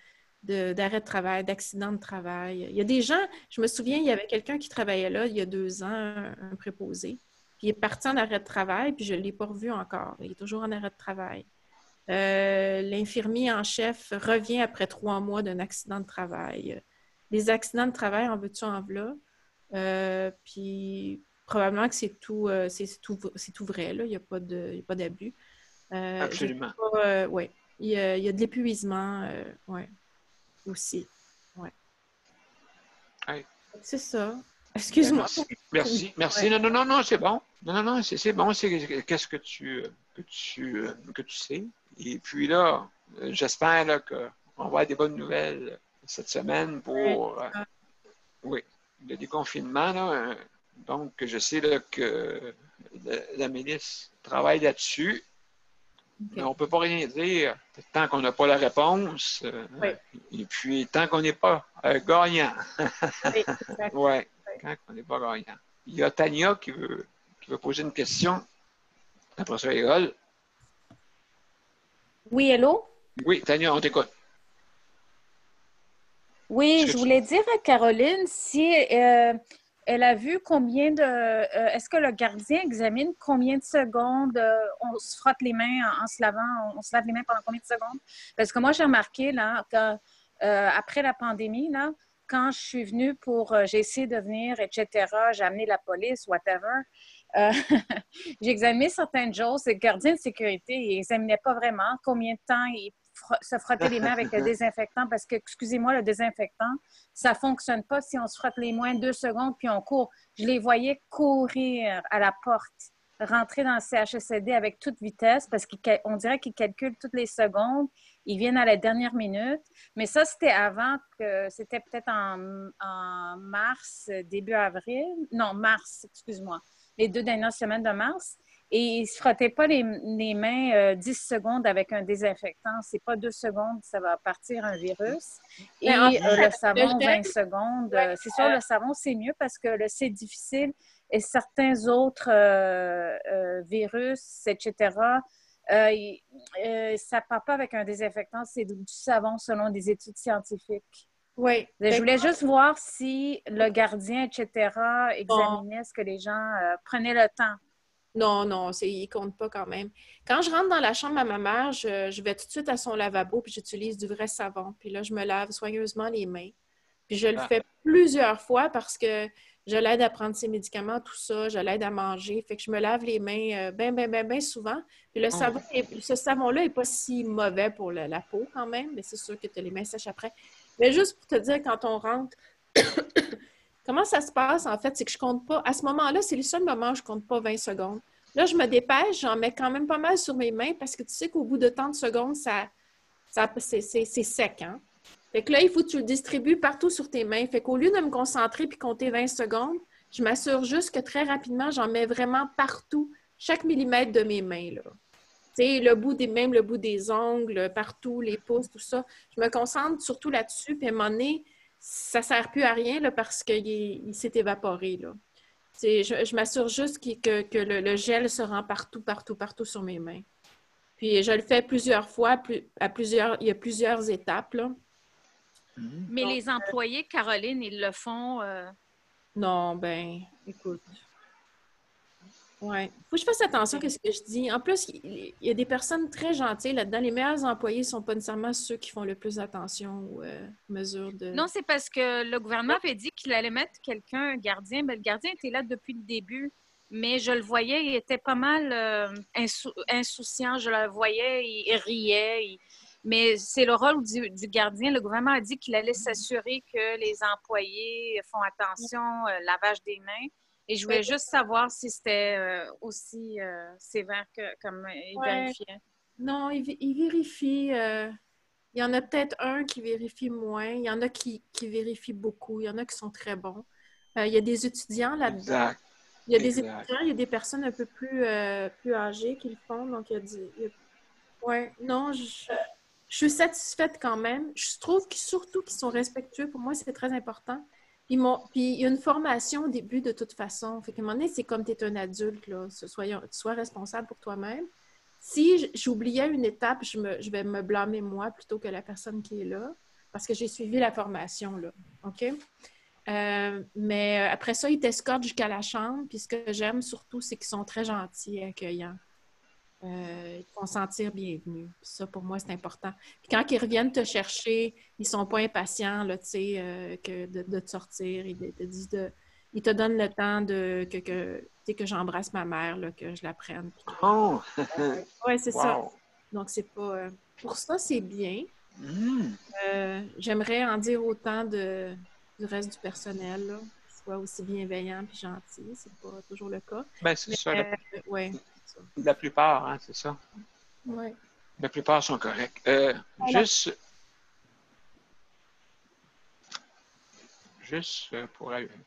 de travail, d'accidents de travail. Il y a des gens, je me souviens, il y avait quelqu'un qui travaillait là il y a 2 ans, un préposé. Puis il est parti en arrêt de travail, puis je ne l'ai pas revu encore. Il est toujours en arrêt de travail. L'infirmier en chef revient après 3 mois d'un accident de travail. Les accidents de travail, en veux-tu, en v'là. Puis probablement que c'est tout vrai, là. Il n'y a pas d'abus. Absolument. Oui. Il y a de l'épuisement, ouais, aussi. Ouais. Ouais. C'est ça. Excuse-moi. Merci. Ouais. Non, c'est bon. Non, c'est bon. Qu'est-ce que tu sais. Et puis là, j'espère qu'on va avoir des bonnes nouvelles cette semaine pour le déconfinement. Là. Donc, je sais là, que la ministre travaille là-dessus. Okay. Mais on ne peut pas rien dire tant qu'on n'a pas la réponse. Et puis, tant qu'on n'est pas gagnant. Oui, quand on n'est pas gagnant. Il y a Tania qui veut poser une question. Après ça, Érole. Oui, hello? Oui, Tania, on t'écoute. Oui, je voulais dire à Caroline si elle a vu combien de... est-ce que le gardien examine combien de secondes on se frotte les mains en se lavant, on se lave les mains pendant combien de secondes? Parce que moi, j'ai remarqué, là, que, après la pandémie, là, quand je suis venue j'ai essayé de venir, etc., j'ai amené la police, whatever, j'ai examiné certaines choses. Les gardiens de sécurité, ils n'examinaient pas vraiment combien de temps ils se frotter les mains avec le désinfectant parce que, excusez-moi, le désinfectant, ça ne fonctionne pas si on se frotte les mains 2 secondes puis on court. Je les voyais courir à la porte, rentrer dans le CHSLD avec toute vitesse parce qu'on dirait qu'ils calculent toutes les secondes. Ils viennent à la dernière minute. Mais ça, c'était avant que... C'était peut-être en mars, début avril. Non, mars, excuse-moi. Les 2 dernières semaines de mars. Et ils ne se frottaient pas les mains 10 secondes avec un désinfectant. C'est pas 2 secondes, ça va partir un virus. Et le savon, 20 secondes. C'est sûr, le savon, c'est mieux parce que c'est difficile. Et certains autres virus, etc., ça ne part pas avec un désinfectant. C'est du savon selon des études scientifiques. Oui. Je voulais juste voir si le gardien, etc., examinait ce que les gens prenaient le temps. Non, il ne compte pas quand même. Quand je rentre dans la chambre à ma mère, je vais tout de suite à son lavabo puis j'utilise du vrai savon. Puis là, je me lave soigneusement les mains. Puis je le fais plusieurs fois parce que je l'aide à prendre ses médicaments, tout ça. Je l'aide à manger. Fait que je me lave les mains bien souvent. Puis ce savon-là n'est pas si mauvais pour la peau quand même. Mais c'est sûr que tu as les mains sèches après. Mais juste pour te dire, quand on rentre... Comment ça se passe, en fait, c'est que je compte pas. À ce moment-là, c'est le seul moment où je compte pas 20 secondes. Là, je me dépêche, j'en mets quand même pas mal sur mes mains parce que tu sais qu'au bout de tant de secondes, c'est sec, hein? Fait que là, il faut que tu le distribues partout sur tes mains. Fait qu'au lieu de me concentrer puis compter 20 secondes, je m'assure juste que très rapidement, j'en mets vraiment partout, chaque millimètre de mes mains, là. Tu sais, le bout des ongles, partout, les pouces, tout ça. Je me concentre surtout là-dessus, puis à un moment donné, ça ne sert plus à rien là, parce qu'il s'est évaporé. Là. Je m'assure juste que le gel se rend partout sur mes mains. Puis je le fais plusieurs fois, il y a plusieurs étapes, là. Mais donc, les employés, Caroline, ils le font... Non, ben, écoute. Ouais. Faut que je fasse attention à ce que je dis. En plus, il y a des personnes très gentilles là-dedans. Les meilleurs employés ne sont pas nécessairement ceux qui font le plus attention aux mesures de... Non, c'est parce que le gouvernement avait dit qu'il allait mettre quelqu'un, un gardien. Mais le gardien était là depuis le début. Mais je le voyais, il était pas mal insouciant. Je le voyais, il riait. Mais c'est le rôle du gardien. Le gouvernement a dit qu'il allait s'assurer que les employés font attention, lavage des mains. Et je voulais juste savoir si c'était aussi sévère comme il vérifiait. Non, il vérifie. Il y en a peut-être un qui vérifie moins. Il y en a qui vérifient beaucoup. Il y en a qui sont très bons. Il y a des étudiants là-dedans. Exact. Il y a des étudiants, il y a des personnes un peu plus âgées qui le font. Donc, non, je suis satisfaite quand même. Je trouve surtout qu'ils sont respectueux. Pour moi, c'est très important. Puis il y a une formation au début de toute façon. Fait qu'à un moment donné, c'est comme tu es un adulte, là. Sois responsable pour toi-même. Si j'oubliais une étape, je vais me blâmer moi plutôt que la personne qui est là, parce que j'ai suivi la formation, là. OK? Mais après ça, ils t'escortent jusqu'à la chambre. Puis ce que j'aime surtout, c'est qu'ils sont très gentils et accueillants. Ils te font sentir bienvenus. Ça, pour moi, c'est important. Puis quand ils reviennent te chercher, ils ne sont pas impatients là, de te sortir. Ils te donnent le temps que j'embrasse ma mère, là, que je la prenne. Oh! Oui, c'est ça. Donc, c'est pas... pour ça, c'est bien. J'aimerais en dire autant du reste du personnel, là, qui soit aussi bienveillant et gentil. C'est pas toujours le cas. Ben, c'est ça. Ouais. La plupart, hein, c'est ça. Oui. La plupart sont corrects. Juste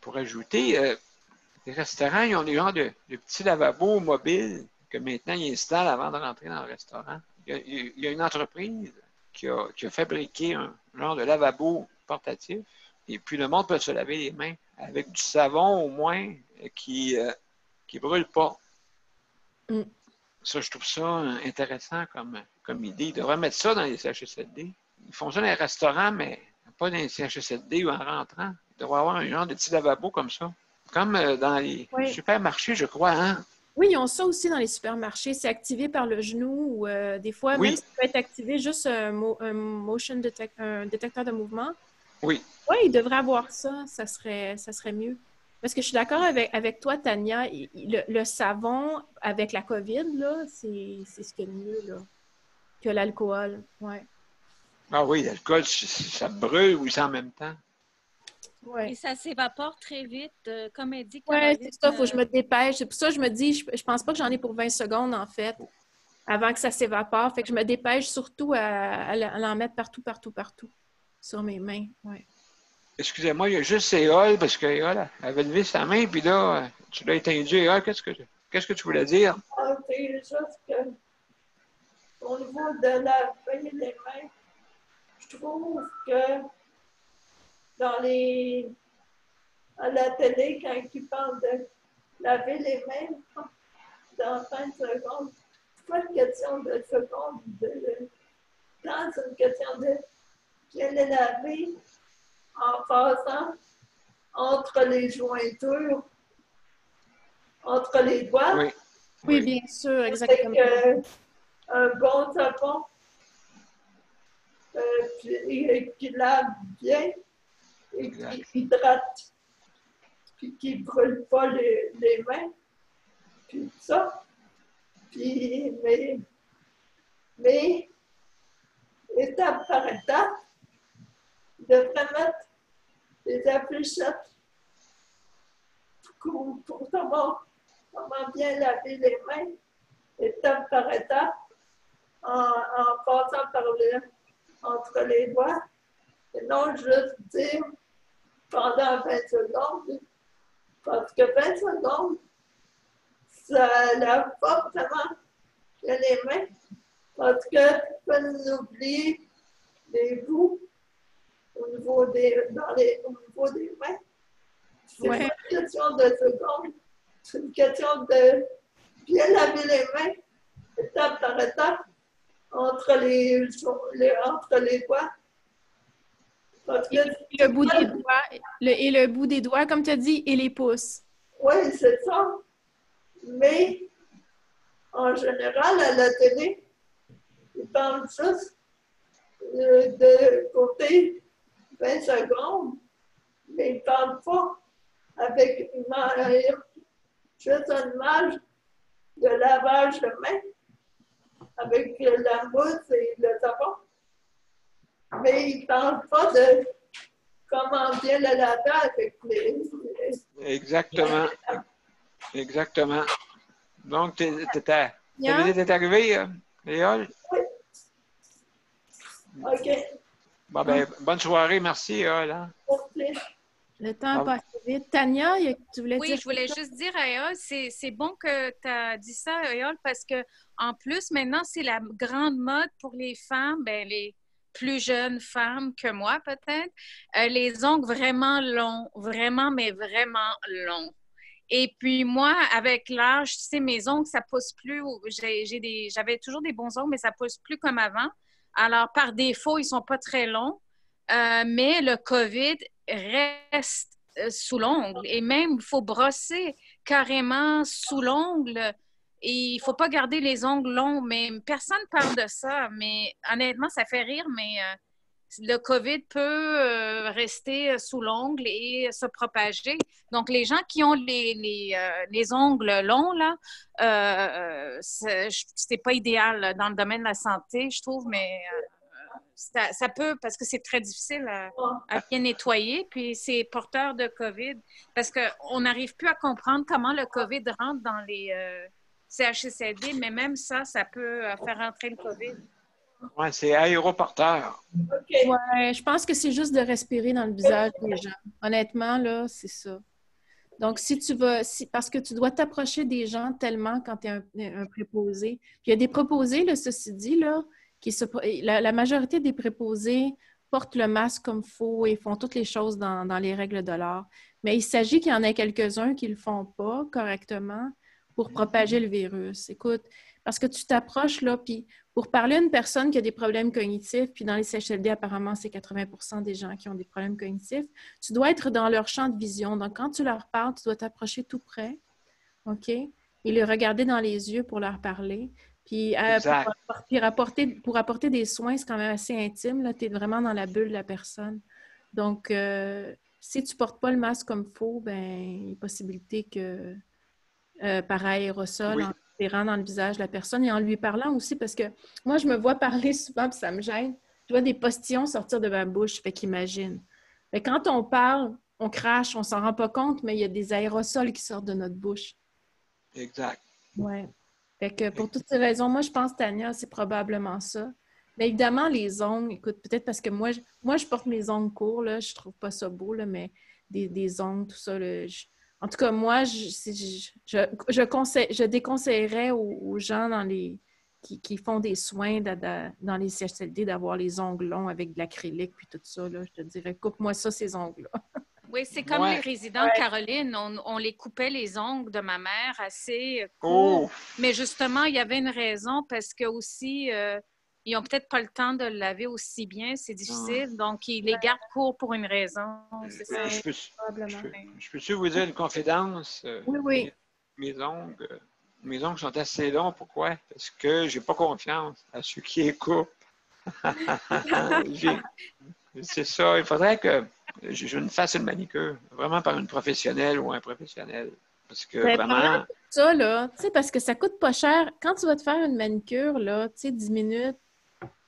pour ajouter, les restaurants, ils ont des genres de petits lavabos mobiles que maintenant ils installent avant de rentrer dans le restaurant. Il y a une entreprise qui a fabriqué un genre de lavabo portatif. Et puis le monde peut se laver les mains avec du savon au moins qui ne brûle pas. Ça, je trouve ça intéressant comme idée. Ils devraient mettre ça dans les CHSLD. Ils font ça dans les restaurants, mais pas dans les CHSLD ou en rentrant. Il devrait y avoir un genre de petit lavabo comme ça. Comme dans les supermarchés, je crois, hein? Oui, ils ont ça aussi dans les supermarchés. C'est activé par le genou ou des fois, même ça peut être activé juste un détecteur de mouvement. Oui. Oui, ils devraient avoir ça. Ça serait mieux. Parce que je suis d'accord avec toi, Tania, le savon avec la COVID, là, c'est ce qu'il y a de mieux là, que l'alcool. Ouais. Ah oui, l'alcool, ça brûle aussi en même temps. Ouais. Et ça s'évapore très vite, comme elle dit. Oui, c'est ça, il faut que je me dépêche. C'est pour ça que je me dis, je pense pas que j'en ai pour 20 secondes, en fait, avant que ça s'évapore. Fait que je me dépêche surtout à l'en mettre partout sur mes mains. Ouais. Excusez-moi, il y a juste Éole, parce qu'Éole avait levé sa main, puis là, tu l'as éteindue. Éole, qu'est-ce que tu voulais dire? C'est juste que, au niveau de laver les mains, je trouve que à la télé, quand ils parlent de laver les mains dans 30 secondes, c'est pas une question de secondes. Quand c'est une question de bien les laver en passant entre les jointures, entre les doigts. Oui, bien sûr, exactement. Avec un bon savon qui lave bien et qui hydrate, puis qui ne brûle pas les mains, puis ça. Puis, mais étape par étape, il devrait mettre des affichettes pour savoir comment bien laver les mains, étape par étape, en passant entre les doigts, et non juste dire pendant 20 secondes, parce que 20 secondes, ça lave pas vraiment les mains, parce que tu peux nous oublier les bouts au niveau des mains. C'est Ouais. pas une question de secondes. C'est une question de bien laver les mains, étape par étape, entre les doigts. Parce que Le bout des doigts, et le bout des doigts, comme tu as dit, et les pouces. oui, c'est ça. Mais en général, à la télé, ils parlent juste de côté 20 secondes, mais ils ne parlent pas avec juste une image de lavage de main avec la mousse et le savon. Mais ils ne parlent pas de comment bien le laver avec les... Exactement. Exactement. Donc, ta Bien. visite est arrivée, Léol? Oui. OK. Bon, ben, bonne soirée. Merci, Léol. Hein? Merci. Le temps a passé vite. Tania, tu voulais Oui, dire je voulais quelque chose? juste dire à Eol, c'est bon que tu as dit ça, Eol, parce que en plus, maintenant, c'est la grande mode pour les femmes, ben, les plus jeunes femmes que moi, peut-être, les ongles vraiment longs, vraiment, mais vraiment longs. Et puis moi, avec l'âge, tu sais, mes ongles, ça pousse plus. J'avais toujours des bons ongles, mais ça pousse plus comme avant. Alors, par défaut, ils sont pas très longs. Mais le COVID reste sous l'ongle. Et même, il faut brosser carrément sous l'ongle. Et il faut pas garder les ongles longs. Mais personne ne parle de ça. Mais honnêtement, ça fait rire, mais le COVID peut rester sous l'ongle et se propager. Donc, les gens qui ont les ongles longs, là, c'est pas idéal là, dans le domaine de la santé, je trouve, mais ça peut, parce que c'est très difficile à bien nettoyer, puis c'est porteur de COVID, parce qu'on n'arrive plus à comprendre comment le COVID rentre dans les CHSLD, mais même ça peut faire rentrer le COVID. Oui, c'est aéroporteur. OK. Ouais, je pense que c'est juste de respirer dans le visage des gens. Honnêtement, là, c'est ça. Donc, parce que tu dois t'approcher des gens tellement quand tu es un préposé. Puis il y a des préposés, là, ceci dit, là, la majorité des préposés portent le masque comme il faut et font toutes les choses dans les règles de l'art. Mais il s'agit qu'il y en ait quelques-uns qui ne le font pas correctement pour propager le virus. Écoute, parce que tu t'approches, là, puis pour parler à une personne qui a des problèmes cognitifs, puis dans les CHSLD, apparemment, c'est 80% des gens qui ont des problèmes cognitifs, tu dois être dans leur champ de vision. Donc, quand tu leur parles, tu dois t'approcher tout près, OK? Et les regarder dans les yeux pour leur parler. Puis, pour apporter des soins, c'est quand même assez intime. Tu es vraiment dans la bulle de la personne. Donc, si tu ne portes pas le masque comme il faut, ben, il y a possibilité que par aérosol, Oui. en respirant dans le visage de la personne et en lui parlant aussi, parce que moi, je me vois parler souvent, puis ça me gêne. Je vois des postillons sortir de ma bouche, fait qu'imagine. Fait que quand on parle, on crache, on s'en rend pas compte, mais il y a des aérosols qui sortent de notre bouche. Exact. Ouais. Fait que pour toutes ces raisons, moi, je pense, Tania, c'est probablement ça. Mais évidemment, les ongles, écoute, peut-être parce que moi, je porte mes ongles courts, là, je trouve pas ça beau, là, mais des ongles, tout ça, là, en tout cas, moi, je déconseillerais aux gens qui font des soins dans les CHSLD d'avoir les ongles longs avec de l'acrylique puis tout ça. Là. Je te dirais, coupe-moi ça, ces ongles-là. Oui, c'est comme Ouais. les résidents de Caroline. On les coupait les ongles de ma mère assez courts. Oh! Mais justement, il y avait une raison parce que aussi, ils n'ont peut-être pas le temps de le laver aussi bien. C'est difficile. Donc, ils les gardent courts pour une raison. C'est ça. Je peux-tu vous dire une confidence? Oui. Mes ongles sont assez longs. Pourquoi? Parce que j'ai pas confiance à ceux qui les coupent. C'est ça. Il faudrait que je me fasse une manicure, vraiment par une professionnelle ou un professionnel. Parce que vraiment... Ça, là, tu sais, parce que ça coûte pas cher. Quand tu vas te faire une manicure, là, tu sais, 10 minutes,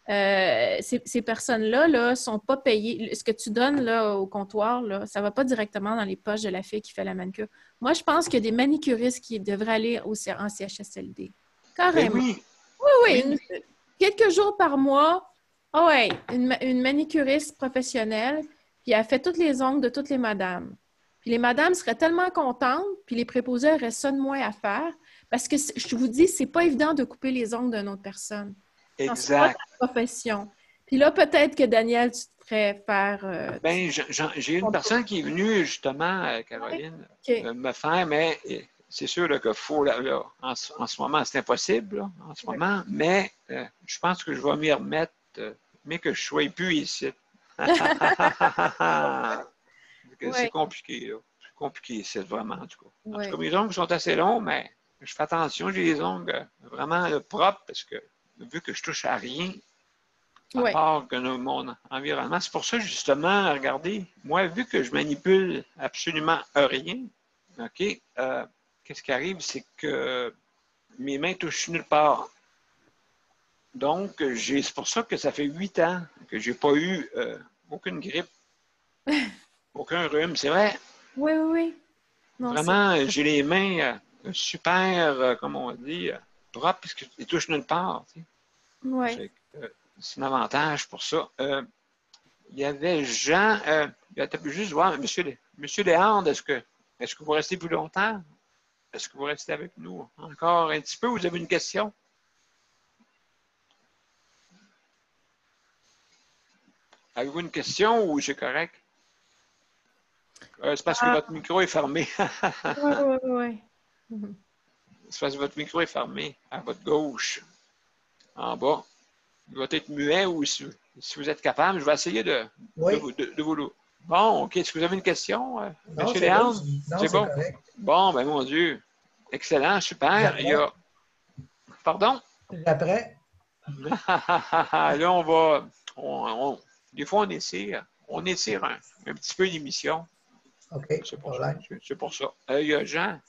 ces personnes-là, là, sont pas payées. Ce que tu donnes, là, au comptoir, là, ça va pas directement dans les poches de la fille qui fait la manicure. Moi, je pense qu'il y a des manicuristes qui devraient aller en CHSLD. Carrément. Ben oui. Oui. Quelques jours par mois. Ah ouais, une manicuriste professionnelle, puis elle fait toutes les ongles de toutes les madames. Puis les madames seraient tellement contentes, puis les préposés auraient ça de moins à faire, parce que je vous dis, c'est pas évident de couper les ongles d'une autre personne. Exact. C'est pas ta profession. Puis là, peut-être que Daniel, tu te ferait faire... Ben, j'ai une personne qui est venue, justement, Caroline, me faire, mais c'est sûr là, qu'il faut, là, en ce moment, c'est impossible, là, en ce moment, mais je pense que je vais m'y remettre, mais que je ne sois plus ici. C'est compliqué, là. C'est compliqué ici, vraiment, en tout cas. En tout cas, mes ongles sont assez longs, mais je fais attention, j'ai les ongles vraiment propres, parce que vu que je touche à rien, à part que mon environnement. C'est pour ça, justement, regardez, moi, vu que je manipule absolument rien, OK, qu'est-ce qui arrive, c'est que mes mains touchent nulle part. Donc, c'est pour ça que ça fait 8 ans que je n'ai pas eu aucune grippe, aucun rhume. C'est vrai. Oui, oui, oui. Non, vraiment, j'ai les mains super, comme on dit, propres, puisqu'ils ne touchent nulle part. Oui. C'est un avantage pour ça. Il y avait Jean, il a juste voir, Monsieur Léandre, est-ce que vous restez plus longtemps? Est-ce que vous restez avec nous encore un petit peu? Vous avez une question? Avez-vous une question ou c'est correct? C'est parce que votre micro est fermé. Oui. C'est parce que votre micro est fermé à votre gauche, en bas. Il va être muet ou si vous êtes capable, je vais essayer de vous. Bon, OK. Est-ce que vous avez une question, M. Léandre? C'est bon. Correct. Bon, ben mon Dieu. Excellent, super. Il y a... Pardon? Après. Là, on va... des fois, on étire un petit peu l'émission. OK. C'est pour ça. Il y a Jean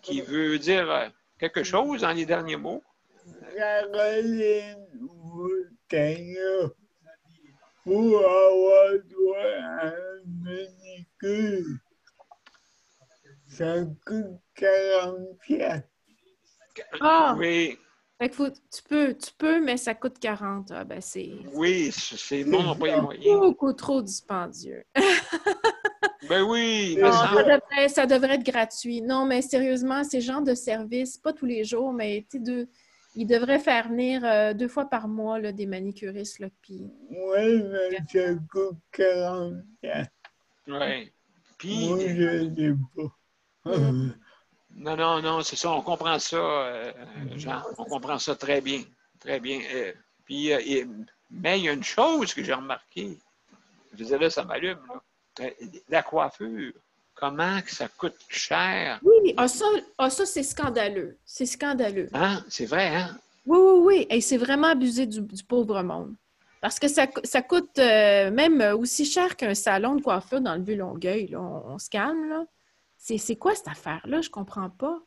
qui veut dire quelque chose dans les derniers mots. Caroline Bouteille, pour avoir droit à un manicure, ça coûte 40$. Ah! Oui. Fait que tu peux, mais ça coûte 40. Ah, ben oui, c'est le monde n'a pas les moyens. Beaucoup trop dispendieux. Ben oui, non, ça devrait être gratuit. Non, mais sérieusement, ces genres de services, pas tous les jours, mais ils devraient faire venir 2 fois par mois là, des manicuristes. Puis... Oui, mais ça coûte 40$. Oui. Puis... Moi, je ne sais pas. Non, c'est ça, on comprend ça, Jean. On comprend ça très bien. Très bien. Puis, mais il y a une chose que j'ai remarquée. Je disais là, ça m'allume. La coiffure. Comment que ça coûte cher? Oui, ça c'est scandaleux. C'est scandaleux. Hein? C'est vrai, hein? Oui. Et c'est vraiment abusé du pauvre monde. Parce que ça coûte même aussi cher qu'un salon de coiffure dans le Vieux-Longueuil. On se calme, là. C'est quoi cette affaire-là? Je comprends pas.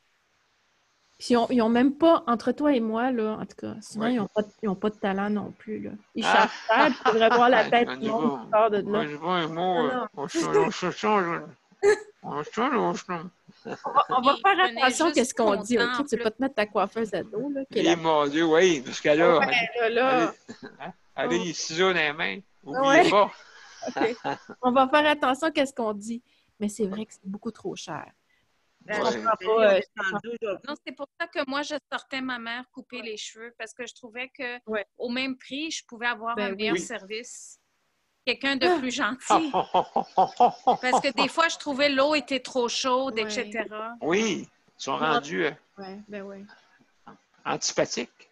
Puis ils n'ont même pas, entre toi et moi, là, en tout cas, souvent, ils n'ont pas de talent non plus. Là. Ils chantent cher, puis tu devrais voir la tête du monde qui sort de là. Je vois un mot, on va faire attention à ce qu'on dit, OK? Tu ne vas pas te mettre ta coiffeuse à dos. Là, mon Dieu, oui, parce qu'elle a les ciseaux dans les mains. N'oubliez pas. Okay. On va faire attention à ce qu'on dit. Mais c'est vrai que c'est beaucoup trop cher. Non, c'est pour ça que moi, je sortais ma mère couper les cheveux parce que je trouvais qu'au même prix, je pouvais avoir un meilleur service. Quelqu'un de plus gentil. Parce que des fois, je trouvais l'eau était trop chaude, etc. Oui, ils sont rendus antipathiques.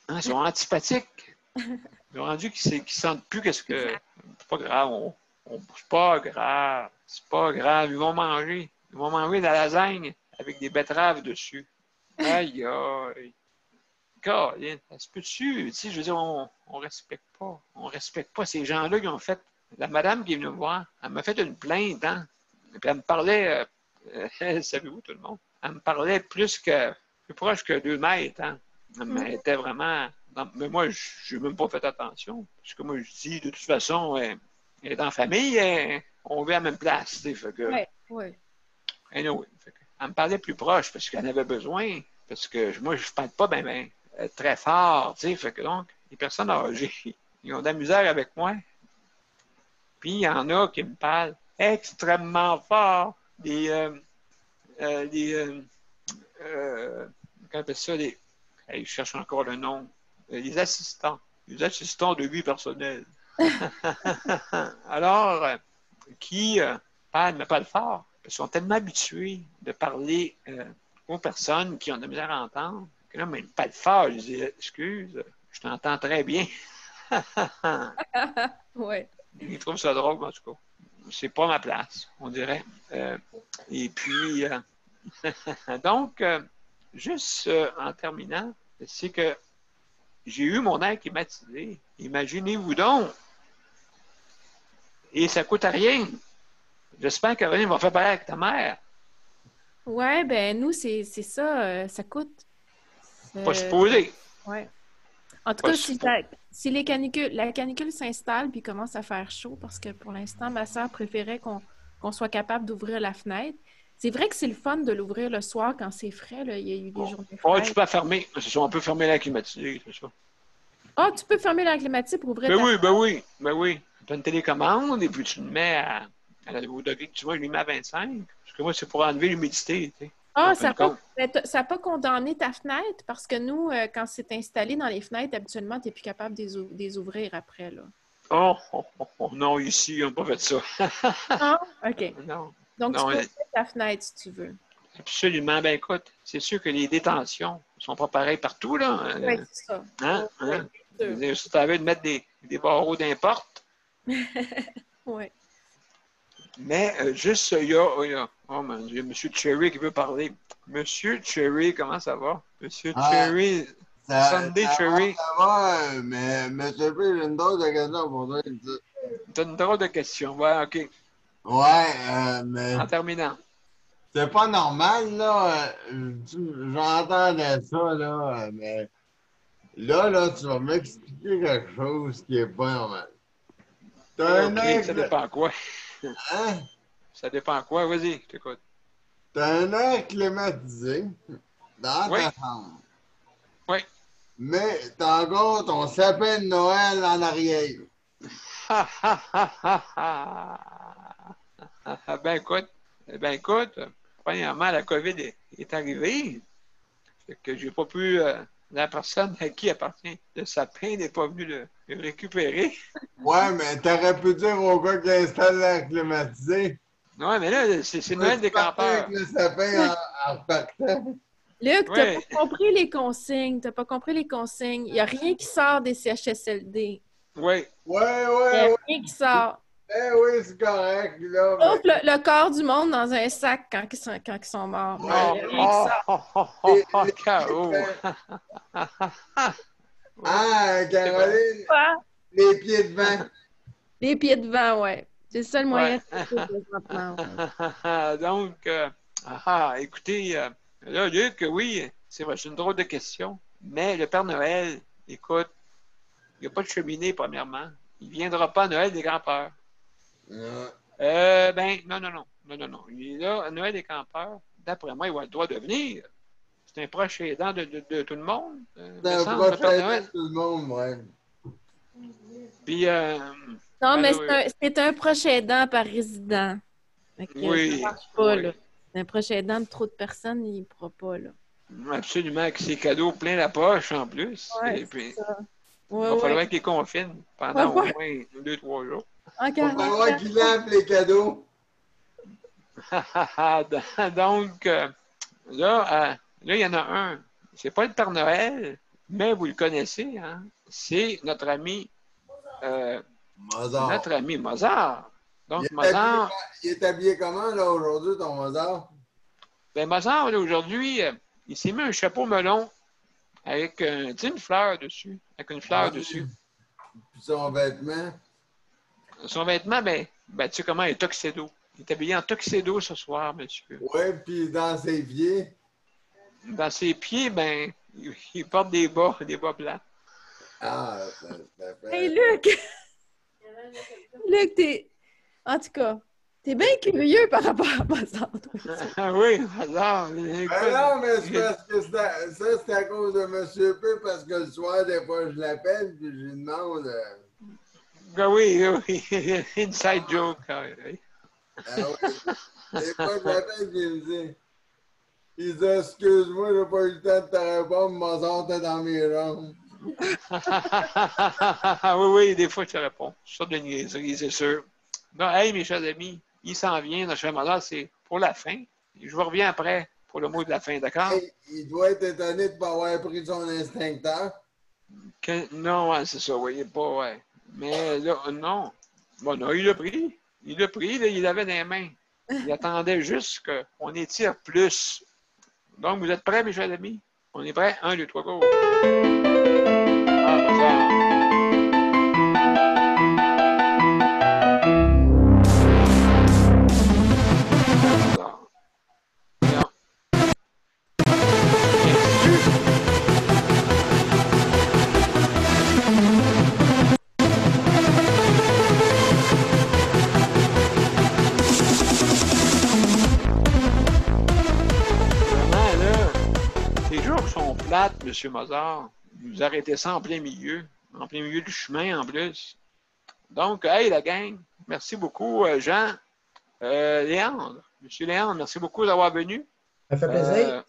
Hein, ils sont antipathiques. Ils sont rendus qu'ils ne sentent plus qu'est-ce que... C'est pas grave. C'est pas grave. C'est pas grave. Ils vont manger de la lasagne avec des betteraves dessus. Aïe, aïe. Caroline, ça se peut-tu? Tu sais, je veux dire, on respecte pas. On respecte pas ces gens-là qui ont fait... La madame qui est venue me voir, elle m'a fait une plainte, hein? Et puis elle me parlait... savez-vous, tout le monde? Elle me parlait plus proche que 2 mètres, hein? Elle était vraiment... Mais moi, je n'ai même pas fait attention. Parce que moi, je dis, de toute façon, elle est en famille, on vit à la même place. Fait que... Oui. Anyway, elle me parlait plus proche parce qu'elle en avait besoin. Parce que moi, je ne parle pas très fort. Fait que donc, les personnes âgées, ils ont de la misère avec moi. Puis il y en a qui me parlent extrêmement fort. Comment on appelle ça? Je cherche encore le nom. Les assistants de vie personnelle. Alors, qui parlent, mais pas le fort, ils sont tellement habitués de parler aux personnes qui ont de la misère à entendre, que là, mais pas le fort, je dis, excuse, je t'entends très bien. Ouais. Ils trouvent ça drôle, en tout cas. C'est pas ma place, on dirait. Et puis, donc, juste en terminant, c'est que j'ai eu mon air climatisé. Imaginez-vous donc. Et ça coûte rien. J'espère que Caroline va faire pareil avec ta mère. Ouais, ben nous, c'est ça, ça coûte. Pas supposé. Ouais. En tout Pas cas, supposé. si la canicule s'installe puis commence à faire chaud, parce que pour l'instant, ma soeur préférait qu'on soit capable d'ouvrir la fenêtre. C'est vrai que c'est le fun de l'ouvrir le soir quand c'est frais, là. Il y a eu des journées Oh, fraîches. tu peux la fermer. C'est ça, on peut fermer l'air climatisé, c'est ça. Ah, tu peux fermer l'air climatique pour ouvrir Ben ta oui, fenêtre. ben oui, ben oui. Tu as une télécommande et puis tu le mets au degré que tu vois, je lui mets à 25. Parce que moi, c'est pour enlever l'humidité, tu sais. Ah, En fin de compte. ça n'a pas condamné ta fenêtre parce que nous, quand c'est installé dans les fenêtres, habituellement, tu n'es plus capable de les ouvrir après, là. Oh, non, ici, ils n'ont pas fait ça. Ah, OK. Non, Donc, tu non, peux ouvrir ta fenêtre si tu veux. absolument. Ben écoute, c'est sûr que les détentions ne sont pas pareilles partout, là. Oui, c'est ça. Hein? Oui, Hein? c'est sûr. Si tu avais de mettre des barreaux d'importe, Oui. mais juste, il y a, oh mon Dieu, M. Cherry qui veut parler. Monsieur Cherry, comment ça va? Monsieur Cherry, Sunday Cherry. Ça va, mais monsieur P, j'ai une drôle de question pour toi. T'as une drôle de question. Ouais, OK. Ouais, mais En terminant. c'est pas normal, là. J'entendais ça, là, mais là, tu vas m'expliquer quelque chose qui est pas normal. T'as un OK, air ça dépend quoi? Hein? Ça dépend quoi? Vas-y, je t'écoute. T'as un air climatisé dans Oui. ta chambre. Oui. Mais t'as encore ton sapin de Noël en arrière. Ben écoute, premièrement, la COVID est arrivée. Fait que j'ai pas pu. La personne à qui appartient le sapin n'est pas venue le récupérer. Ouais, mais t'aurais pu dire au gars qui installe l'air climatisé. Ouais, mais là, c'est Noël des campeurs. Avec le sapin en repartant. Luc, tu Ouais. n'as pas compris les consignes. Tu n'as pas compris les consignes. Il n'y a rien qui sort des CHSLD. Oui. Il n'y a rien qui sort. Eh oui, c'est correct, là. Sauf le corps du monde dans un sac quand ils sont morts. Il n'y a rien qui sort. Caro. Ah, Caroline, Quoi? les pieds devant. Les pieds devant, ouais. C'est ça le moyen Ouais. de faire présentement, ouais. Donc, écoutez, là, Luc, oui, c'est vrai, c'est une drôle de question. Mais le Père Noël, écoute, il n'y a pas de cheminée, premièrement. Il ne viendra pas à Noël des campeurs. Non. Ben, non. Il est là, à Noël des campeurs, d'après moi, il va le droit de venir. C'est un proche aidant de tout le monde. C'est un le Père prochain Noël. de tout le monde, ouais. Puis, Non, mais malheureux. c'est un proche aidant par résident. Fait que Oui, ça marche pas, oui. là. Un proche aidant de trop de personnes, il ne pourra pas, là. Absolument, avec ses cadeaux plein la poche en plus. Ouais, Et puis, c'est ça. il Ouais, va falloir ouais. qu'il confine pendant Ouais. au moins 2-3 jours. En Il va falloir 44. qu'il lave les cadeaux. Donc, là, il y en a un. C'est pas le Père Noël, mais vous le connaissez, hein? C'est notre ami Mozart. Donc, Mozart, Il est habillé comment, là, aujourd'hui, ton Mozart? ben Mozart, là, aujourd'hui, il s'est mis un chapeau melon avec tu sais, une fleur dessus. Avec une fleur dessus. Puis son vêtement? Son vêtement, ben, tu sais comment il est tuxedo. Il est habillé en tuxedo ce soir, monsieur. Oui, puis dans ses pieds. Dans ses pieds, ben, il porte des bas blancs. Ah, ça fait... Hey, Luc! Luc, t'es... En tout cas, t'es bien curieux par rapport à Mozart. Ah oui, Mozart. Ben non, mais c'est parce que c'est à cause de M. P, parce que le soir, des fois, je l'appelle, puis je lui demande... Ah oui. Inside joke. Ah oui. Ah oui. Des fois, je l'appelle, puis il me dit... Il dit, excuse-moi, j'ai pas eu le temps de te répondre, Mozart est dans mes jambes. Oui, des fois, je te réponds. C'est ça de niaiserie, c'est sûr. Non, hey, mes chers amis, il s'en vient, notre cher Mozart, c'est pour la fin. Je vous reviens après pour le mot de la fin, d'accord? Hey, il doit être étonné de ne pas avoir pris son instincteur. Non, ouais, c'est ça, oui, il est pas, ouais. Mais là, non. Bon, non, il l'a pris. Il l'a pris, là, il l'avait dans les mains. Il attendait juste qu'on étire plus. Donc, vous êtes prêts, mes chers amis? On est prêts? 1, 2, 3, go! Ah, Mozart. Plate, M. Mozart. Vous arrêtez ça en plein milieu du chemin en plus. Donc, hey, la gang, merci beaucoup, Jean. Léandre, M. Léandre, merci beaucoup d'avoir venu. Ça fait plaisir.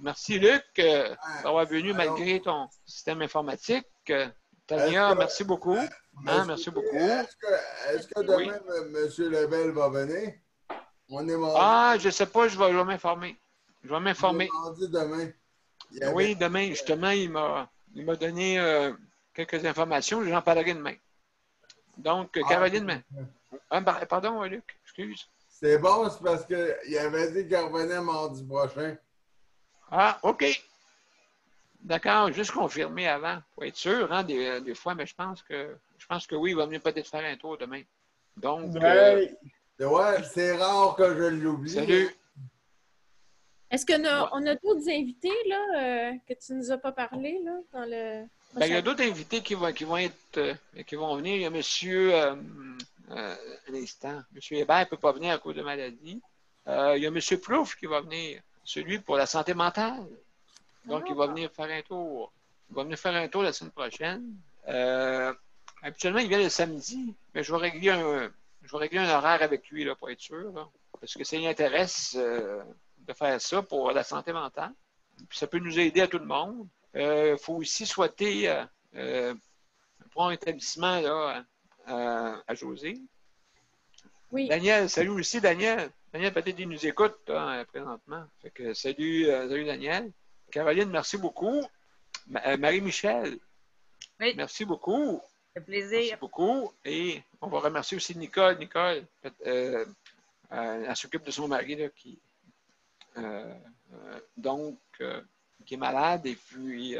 Merci, Luc, d'avoir venu malgré ton système informatique. Tania, merci beaucoup. Merci beaucoup. Est-ce que demain, M. Lebel va venir? On est mardi. Ah, je ne sais pas, je vais m'informer. Je vais m'informer. On est mardi demain. Oui, demain, justement, il m'a donné quelques informations. J'en parlerai demain. Donc, Caroline, pardon, Luc, excuse. C'est bon, c'est parce qu'il avait dit qu'il revenait mardi prochain. Ah, OK. D'accord, juste confirmer avant, pour être sûr, hein, des fois, mais je pense que oui, il va venir peut-être faire un tour demain. Donc, ouais, c'est rare que je l'oublie. Salut. Est-ce qu'on a d'autres invités là, que tu ne nous as pas parlé là, dans le. Ben, il y a d'autres invités qui vont venir. Il y a monsieur un instant. M. Hébert ne peut pas venir à cause de maladie. Il y a M. Plouffe qui va venir, celui pour la santé mentale. Donc, il va venir faire un tour. Il va venir faire un tour la semaine prochaine. Habituellement, il vient le samedi, mais je vais régler un horaire avec lui là, pour être sûr. Là, parce que ça l'intéresse de faire ça pour la santé mentale. Puis ça peut nous aider à tout le monde. Il faut aussi souhaiter pour un établissement là, à José. Oui. Daniel, salut aussi, Daniel. Daniel, peut-être qu'il nous écoute là, présentement. Fait que, salut Daniel. Caroline, merci beaucoup. Marie-Michel, oui. Merci beaucoup. Ça fait plaisir. Merci beaucoup. Et on va remercier aussi Nicole. Nicole, elle s'occupe de son mari là, qui est malade. Et puis,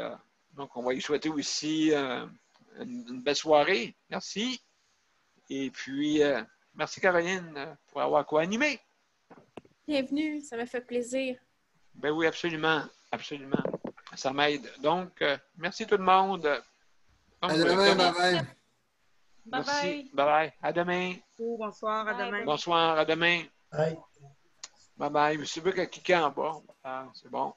donc, on va lui souhaiter aussi une belle soirée. Merci. Et puis, merci Caroline pour avoir co-animé. Bienvenue, ça m'a fait plaisir. Ben oui, absolument. Absolument. Ça m'aide. Donc, merci tout le monde. Donc, à demain, bye-bye. Merci. Bye-bye. À demain. Bonsoir, à demain. Bonsoir, à demain. Bye. Bye-bye. Vous savez qu'à cliquer en bas. Ah, c'est bon.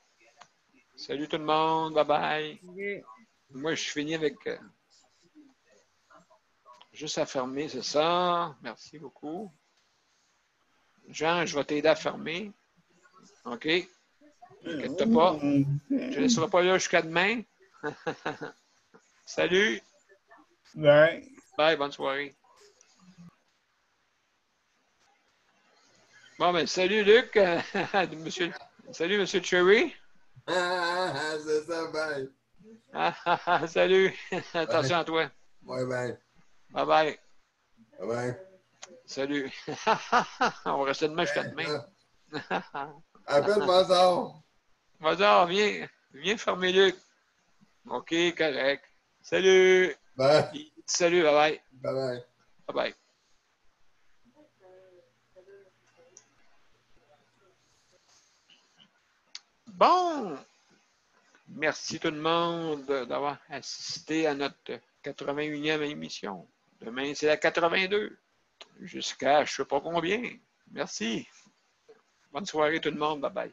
Salut tout le monde. Bye-bye. Moi, je finis avec juste à fermer, c'est ça. Merci beaucoup. Jean, je vais t'aider à fermer. OK? T'inquiète pas. Je ne laisserai pas là jusqu'à demain. Salut. Bye. Bye, bonne soirée. Bon, ben, salut Luc. Salut, M. Cherry. C'est ça, bye. Salut. Attention à toi. Bye bye. Bye bye. Bye bye. Salut. On va rester demain jusqu'à demain. Appelle Mazar. Mazar, viens fermer Luc. OK, correct. Salut. Bye. Salut, bye bye. Bye bye. Bye bye. Bon, merci tout le monde d'avoir assisté à notre 81e émission. Demain, c'est la 82. Jusqu'à je ne sais pas combien. Merci. Bonne soirée tout le monde. Bye bye.